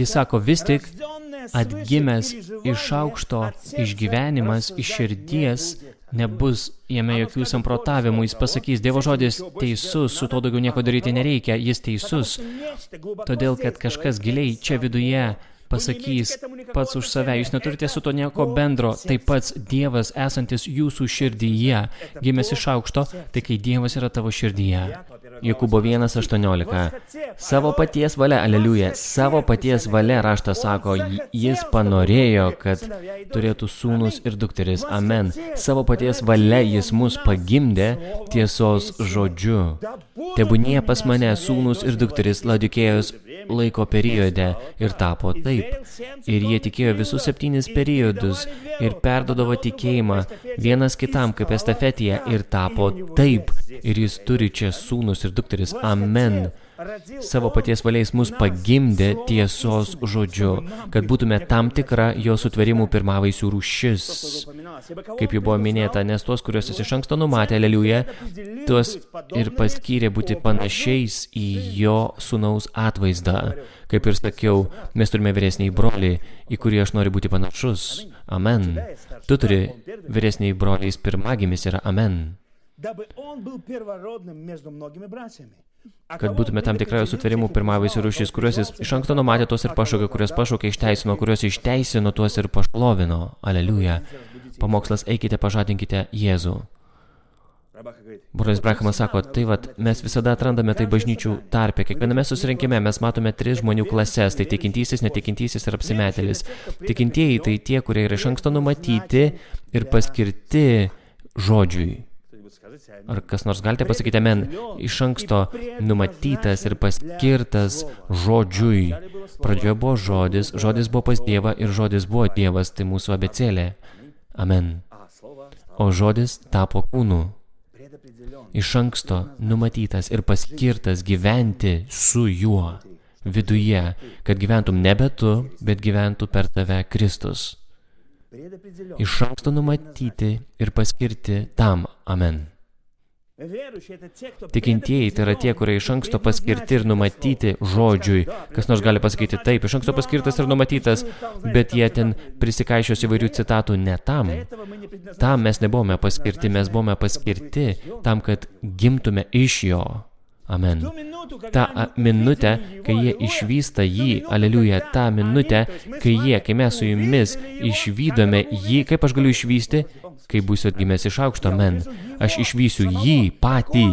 jis sako, vis tik atgimęs iš aukšto išgyvenimas iš širdies nebus jame jokių samprotavimų. Jis pasakys, Dievo žodis teisus, su to daugiau nieko daryti nereikia, jis teisus. Todėl, kad kažkas giliai čia viduje pasakys pats už save, jūs neturite su to nieko bendro, tai pats Dievas esantis jūsų širdyje, gimęs iš aukšto, tai kai Dievas yra tavo širdyje. Jokūbo 1:18. Savo paties valia, aleliuja, savo paties valia, raštas sako, jis panorėjo, kad turėtų sūnus ir dukteris. Amen. Savo paties valia jis mus pagimdė tiesos žodžiu. Tebūnie pas mane sūnus ir dukteris Laodikėjos laiko periode ir tapo taip. Ir jie tikėjo visus 7 periodus ir perdodavo tikėjimą vienas kitam kaip estafetėje ir tapo taip. Ir jis turi čia sūnus ir dukteris. Amen. Savo paties valiais mus pagimdė tiesos žodžiu, kad būtume tam tikra jo sutverimų pirmavaisių rūšis. Kaip jau buvo minėta, nes tuos, kuriuos jis iš anksto numatė, aleliuja, tuos ir paskyrė būti panašiais į jo sūnaus atvaizdą. Kaip ir sakiau, mes turime vyresnį brolį, į kurį aš noriu būti panašus. Amen. Tu turi vyresnį broliais pirmagimis yra amen. Kad būtume tam tikrai sutverimų pirmavaisių rūšis, kuriuos jis iš anksto numatė, tuos ir pašaukė, kuriuos pašaukė išteisino, kuriuos išteisino, tuos ir pašlovino. Aleliuja. Pamokslas, eikite, pažadinkite Jėzų. Brolis Brahamas sako, tai vat, mes visada atrandame tai bažnyčių tarpe. Kiekviename susirinkime mes matome 3 žmonių klases, tai tikintysis, netikintysis ir apsimetėlis. Tikintieji tai tie, kurie yra iš anksto numatyti ir paskirti žodžiui. Ar kas nors galite pasakyti amen? Iš anksto numatytas ir paskirtas žodžiui. Pradžioje buvo žodis, žodis buvo pas Dievą ir žodis buvo Dievas, tai mūsų abėcėlė. Amen. O žodis tapo kūnu. Iš anksto numatytas ir paskirtas gyventi su juo viduje, kad gyventum nebe tu, bet gyventų per tave Kristus. Iš anksto numatyti ir paskirti tam. Amen. Tikintieji tai yra tie, kurie iš anksto paskirti ir numatyti žodžiui. Kas nors gali pasakyti taip, iš anksto paskirtas ir numatytas, bet jie ten prisikaišios įvairių citatų ne tam. Tam mes nebuvome paskirti, mes buvome paskirti tam, kad gimtume iš jo. Amen. Ta minutė, kai jie išvysta jį, aleliuja, ta minutė, kai mes su jumis išvydome jį, kaip aš galiu išvysti, kai būsiu atgimęs iš aukšto, amen. Aš išvysiu jį patį,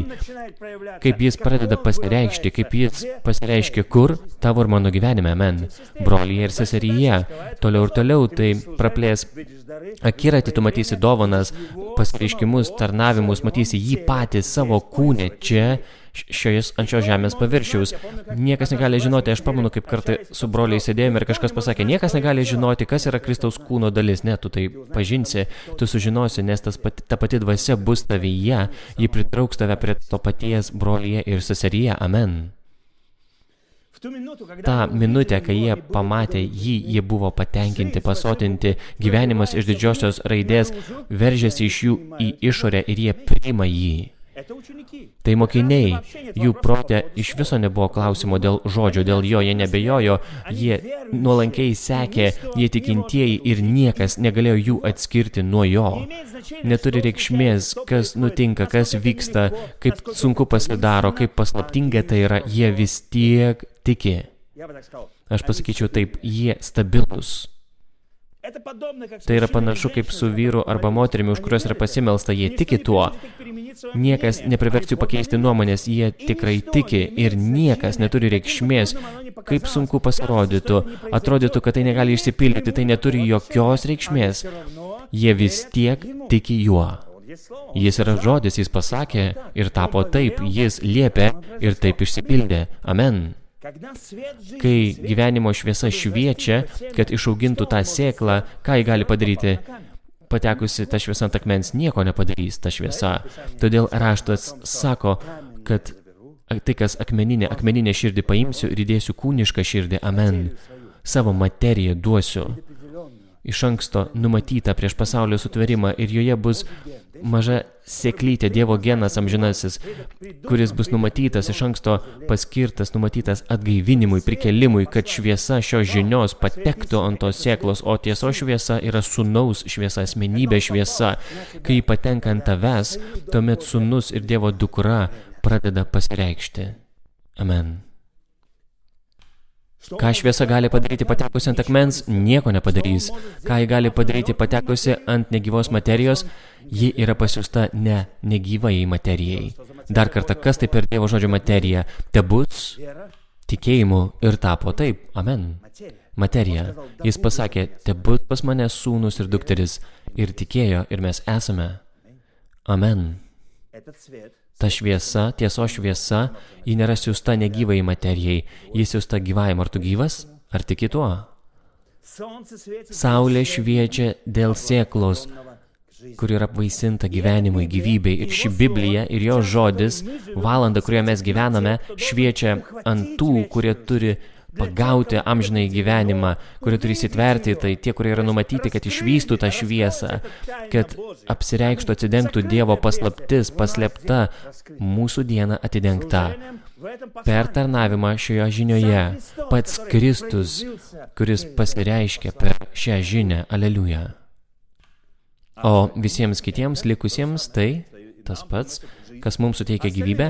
kaip jis pradeda pasireikšti, kaip jis pasireiškia kur, tavo ir mano gyvenime, amen. Brolyje ir seseryje, toliau ir toliau, tai praplės akiratį, tu matysi dovanas, pasireiškimus, tarnavimus, matysi jį patį savo kūne čia, ant šios žemės paviršiaus. Niekas negali žinoti, aš pamenu, kaip kartą su broliai sėdėjome ir kažkas pasakė, niekas negali žinoti, kas yra Kristaus kūno dalis. Ne, tu tai pažinsi, tu sužinosi, nes ta pati dvasia bus tavyje, ji pritrauks tave prie to paties brolyje ir seseryje. Amen. Ta minutė, kai jie pamatė jį, jie buvo patenkinti, pasotinti, gyvenimas iš didžiosios raidės veržėsi iš jų į išorę ir jie priima jį. Tai mokiniai, jų protė iš viso nebuvo klausimo dėl žodžio, dėl jo, jie nebejojo, jie nuolankiai sekė, jie tikintieji ir niekas negalėjo jų atskirti nuo jo. Neturi reikšmės, kas nutinka, kas vyksta, kaip sunku pasidaro, kaip paslaptinga tai yra, jie vis tiek tiki. Aš pasakyčiau taip, jie stabilus. Tai yra panašu kaip su vyru arba moterimi, už kurios yra pasimelsta, jie tiki tuo. Niekas neprivers jų pakeisti nuomonės, jie tikrai tiki ir niekas neturi reikšmės, kaip sunku pasirodytų. Atrodytų, kad tai negali išsipildyti, tai neturi jokios reikšmės. Jie vis tiek tiki juo. Jis yra žodis, jis pasakė ir tapo taip, jis liepė ir taip išsipildė. Amen. Kai gyvenimo šviesa šviečia, kad išaugintų tą sėklą, ką jį gali padaryti? Patekusi ta šviesa ant akmens nieko nepadarys ta šviesa. Todėl raštas sako, kad tai, kas akmeninę širdį paimsiu ir įdėsiu kūnišką širdį. Amen. Savo materiją duosiu. Iš anksto numatyta prieš pasaulio sutverimą ir joje bus maža sėklytė, Dievo genas amžinasis, kuris bus numatytas, iš anksto paskirtas, numatytas atgaivinimui, prikelimui, kad šviesa šios žinios patektų ant tos sėklos, o tiesos šviesa yra sūnaus šviesa, asmenybė šviesa. Kai ji patenka ant tavęs, tuomet sūnus ir Dievo dukra pradeda pasireikšti. Amen. Ką šviesa gali padaryti patekusi ant akmens, nieko nepadarys. Ką ji gali padaryti patekusi ant negyvos materijos, ji yra pasiųsta ne negyvai materijai. Dar kartą, kas tai per Dievo žodžio materija? Tebus tikėjimu ir tapo taip. Amen. Materija. Jis pasakė, tebus pas mane sūnus ir dukteris. Ir tikėjo, ir mes esame. Amen. Ta šviesa, tiesos šviesa, ji nėra siųsta negyvai materijai, ji siųsta gyvajam. Ar tu gyvas? Ar tiki tuo? Saulė šviečia dėl sėklos, kur yra apvaisinta gyvenimui, gyvybei. Ir ši Biblija ir jos žodis, valanda, kurioje mes gyvename, šviečia ant tų, kurie turi pagauti amžinai gyvenimą, kurie turi įsitverti, tai tie, kurie yra numatyti, kad išvystų tą šviesą, kad apsireikštų, atsidengtų Dievo paslaptis, paslėpta, mūsų diena atidengta. Per tarnavimą šioje žinioje pats Kristus, kuris pasireiškia per šią žinią. Aleliuja. O visiems kitiems likusiems tai tas pats, kas mums suteikia gyvybę,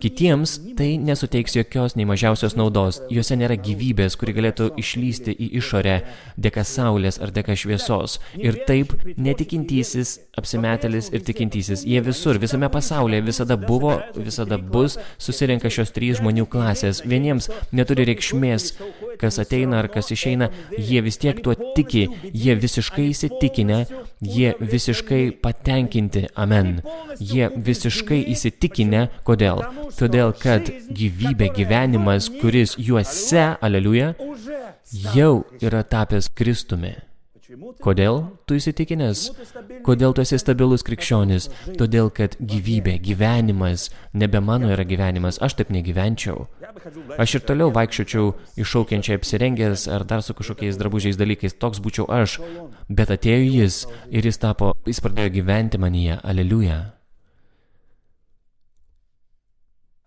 kitiems tai nesuteiks jokios nei mažiausios naudos. Juose nėra gyvybės, kuri galėtų išlysti į išorę dėka saulės ar dėka šviesos. Ir taip netikintysis, apsimetėlis ir tikintysis. Jie visur, visame pasaulyje visada buvo, visada bus, susirenka šios trys žmonių klasės. Vieniems neturi reikšmės, kas ateina ar kas išeina, jie vis tiek tuo tiki, jie visiškai įsitikinę, jie visiškai patenkinti. Amen. Jie visiškai įsitikinę. Kodėl? Todėl, kad gyvybė, gyvenimas, kuris juose, aleliuja, jau yra tapęs Kristumi. Kodėl tu įsitikinęs? Kodėl tu esi stabilus krikščionis? Todėl, kad gyvybė, gyvenimas, nebe mano yra gyvenimas, aš taip negyvenčiau. Aš ir toliau vaikščiočiau iššaukiančiai apsirengęs ar dar su kažkokiais drabužiais dalykais, toks būčiau aš. Bet atėjo jis ir jis pradėjo gyventi manyje, aleliuja.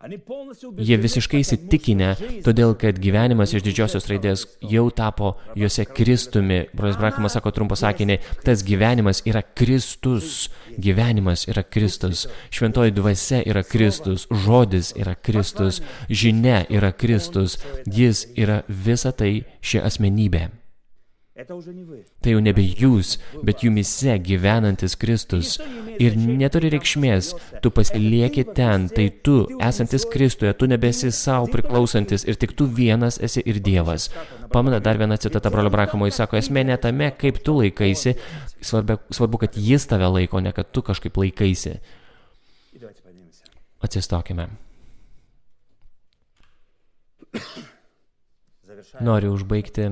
Jie visiškai įsitikinę, todėl kad gyvenimas iš didžiosios raidės jau tapo juose Kristumi. Brolis Branhamas sako trumpą sakinį, tas gyvenimas yra Kristus. Gyvenimas yra Kristus. Šventoji dvasia yra Kristus. Žodis yra Kristus. Žinia yra Kristus. Jis yra visa tai, ši asmenybė. Tai jau nebe jūs, bet jumise gyvenantis Kristus. Ir neturi reikšmės, tu pasilieki ten, tai tu, esantis Kristuje, tu nebesi savo priklausantis ir tik tu vienas esi ir Dievas. Pamena dar viena citata brolio Branhamo, jis sako, esmė ne tame, kaip tu laikaisi, svarbu, kad jis tave laiko, ne kad tu kažkaip laikaisi. Atsistokime. Noriu užbaigti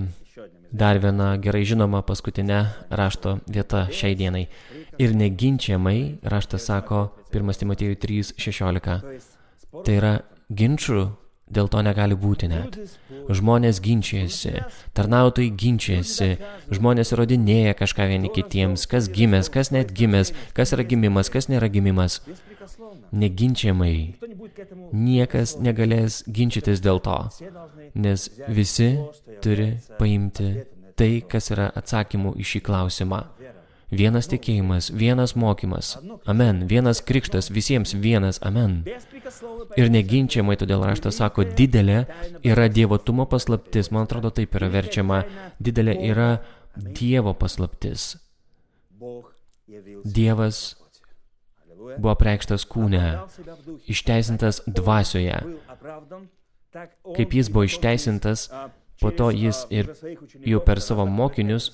dar viena gerai žinoma paskutinė rašto vieta šiai dienai. Ir neginčiamai, raštas sako 1 Timotiejui 3:16. Tai yra ginčų, dėl to negali būti net. Žmonės ginčiasi, tarnautojai ginčiasi, žmonės įrodinėja kažką vieni kitiems, kas gimęs, kas net gimęs, kas yra gimimas, kas nėra gimimas. Neginčiamai. Niekas negalės ginčytis dėl to, nes visi turi paimti tai, kas yra atsakymų į šį klausimą. Vienas tikėjimas, vienas mokymas. Amen. Vienas krikštas, visiems vienas. Amen. Ir neginčiamai, todėl raštas sako, didelė yra dievotumo paslaptis. Man atrodo, taip yra verčiama. Didelė yra Dievo paslaptis. Dievas buvo apreikštas kūne, išteisintas dvasioje. Kaip jis buvo išteisintas, po to jis ir jau per savo mokinius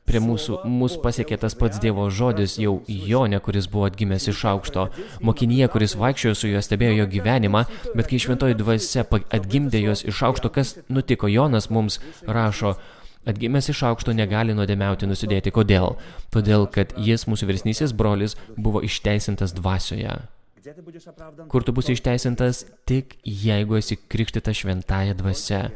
prie mūsų pasiekė tas pats Dievo žodis, jau Jone, kuris buvo atgimęs iš aukšto. Mokinyje, kuris vaikščiojo su juo, stebėjo jo gyvenimą, bet kai šventoji dvasia atgimdė juos iš aukšto, kas nutiko? Jonas mums rašo, atgimęs iš aukšto negali nuodėmiauti, nusidėti. Kodėl? Todėl, kad jis, mūsų vyresnysis brolis, buvo išteisintas dvasioje. Kur tu būsi išteisintas? Tik jeigu esi krikštytas šventąja dvasia.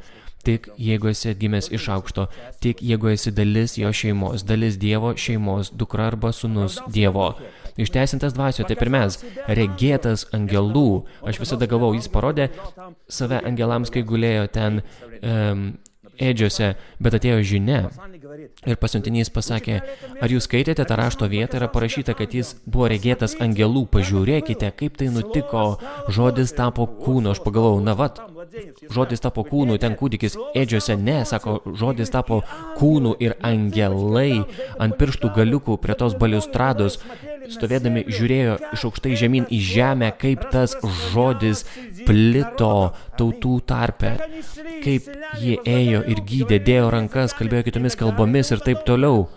Tik jeigu esi atgimęs iš aukšto, tik jeigu esi dalis jo šeimos, dalis Dievo šeimos, dukra arba sūnus Dievo. Išteisintas dvasioje, taip ir mes, regėtas angelų. Aš visada galvau, jis parodė save angelams, kai gulėjo ten ėdžiose, bet atėjo žinia. Ir pasiuntinys pasakė, ar jūs skaitėte tą rašto vietą, yra parašyta, kad jis buvo regėtas angelų, pažiūrėkite, kaip tai nutiko, žodis tapo kūnu. Aš pagalvojau, na vat, žodis tapo kūnu, ten kūdikis ėdžiose. Ne, sako, žodis tapo kūnu ir angelai ant pirštų galiukų prie tos baliustrados stovėdami žiūrėjo iš aukštai žemyn į žemę, kaip tas žodis plito tautų tarpe, kaip jie ėjo ir gydė, dėjo rankas, kalbėjo kitomis kalbomis ir taip toliau.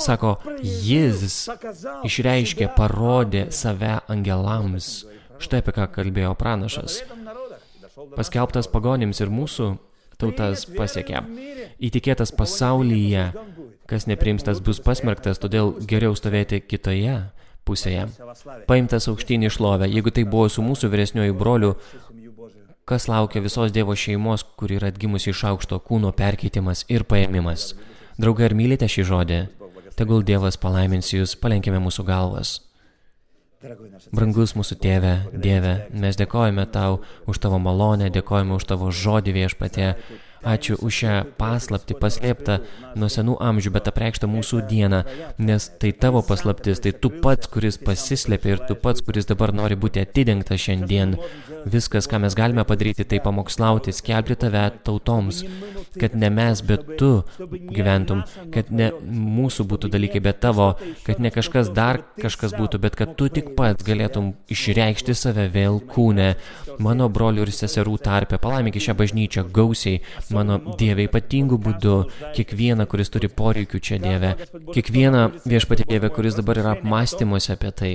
Sako, jis išreiškė, parodė save angelams. Štai apie ką kalbėjo pranašas. Paskelbtas pagonims ir mūsų tautas pasiekė. Įtikėtas pasaulyje, kas nepriims, tas bus pasmerktas, todėl geriau stovėti kitoje pusėje. Paimtas aukštyn į šlovę. Jeigu tai buvo su mūsų vyresniuoju broliu, kas laukia visos Dievo šeimos, kuri yra atgimusi iš aukšto, kūno perkeitimas ir paėmimas. Draugai, ar mylite šį žodį? Tegul Dievas palaimins jūs, palenkime mūsų galvas. Brangus mūsų tėve, Dieve, mes dėkojame tau už tavo malonę, dėkojame už tavo žodį, Viešpatie. Ačiū už šią paslaptį paslėptą nuo senų amžių, bet apreikštą mūsų dieną, nes tai tavo paslaptis, tai tu pats, kuris pasislėpė ir tu pats, kuris dabar nori būti atidengtas šiandien. Viskas, ką mes galime padaryti, tai pamokslauti, skelbti tave tautoms, kad ne mes, bet tu gyventum, kad ne mūsų būtų dalykai, bet tavo, kad ne kažkas dar kažkas būtų, bet kad tu tik pats galėtum išreikšti save vėl kūne, mano brolių ir seserų tarpe. Palaimink šią bažnyčią gausiai, mano Dieve, ypatingų būdų, kiekvieną, kuris turi poreikių čia, Dieve, kiekvieną, Viešpatie Dieve, kuris dabar yra apmąstymuose apie tai.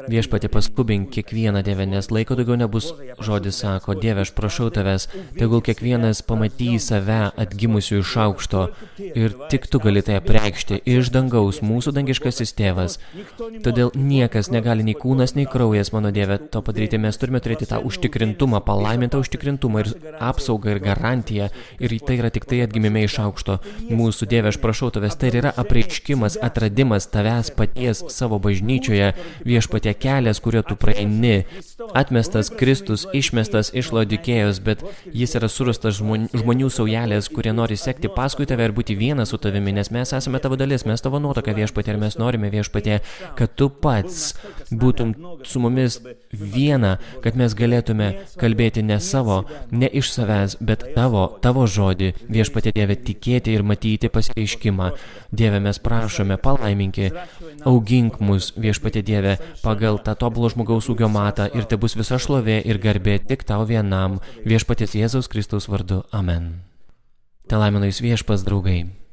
Viešpatie, paskubink kiekvieną, Dieve, nes laiko daugiau nebus. Žodis sako, Dieve, aš prašau tavęs, tegul kiekvienas pamatys save atgimusių iš aukšto ir tik tu gali tai apreikšti iš dangaus, mūsų dangiškasis tėvas. Todėl niekas negali, nei kūnas, nei kraujas, mano Dieve, to padaryti. Mes turime turėti tą užtikrintumą, palaimintą užtikrintumą ir apsaugą ir garantiją. Ir tai yra tik tai atgimime iš aukšto. Mūsų Dieve, aš prašau tavęs, tai yra apreiškimas, atradimas tavęs paties savo bažnyčioje, Viešpatie, kelias, kurio tu praeini. Atmestas Kristus, išmestas iš Laodikėjos, bet jis yra surastas žmonių saujelės, kurie nori sekti paskui tave ir būti vienas su tavimi, nes mes esame tavo dalis, mes tavo nuotaka, Viešpatie, ir mes norime, Viešpatie, kad tu pats būtum su mumis viena, kad mes galėtume kalbėti ne savo, ne iš savęs, bet tavo žodį, Viešpatie Dieve, tikėti ir matyti pasireiškimą. Dieve, mes prašome, palaiminki, augink mus, Viešpatie Dieve, pagal tą tobulo žmogaus ūgio matą ir te bus visa šlovė ir garbė tik tau vienam, Viešpaties Jėzaus Kristaus vardu. Amen. Te laimina jūs Viešpats, draugai.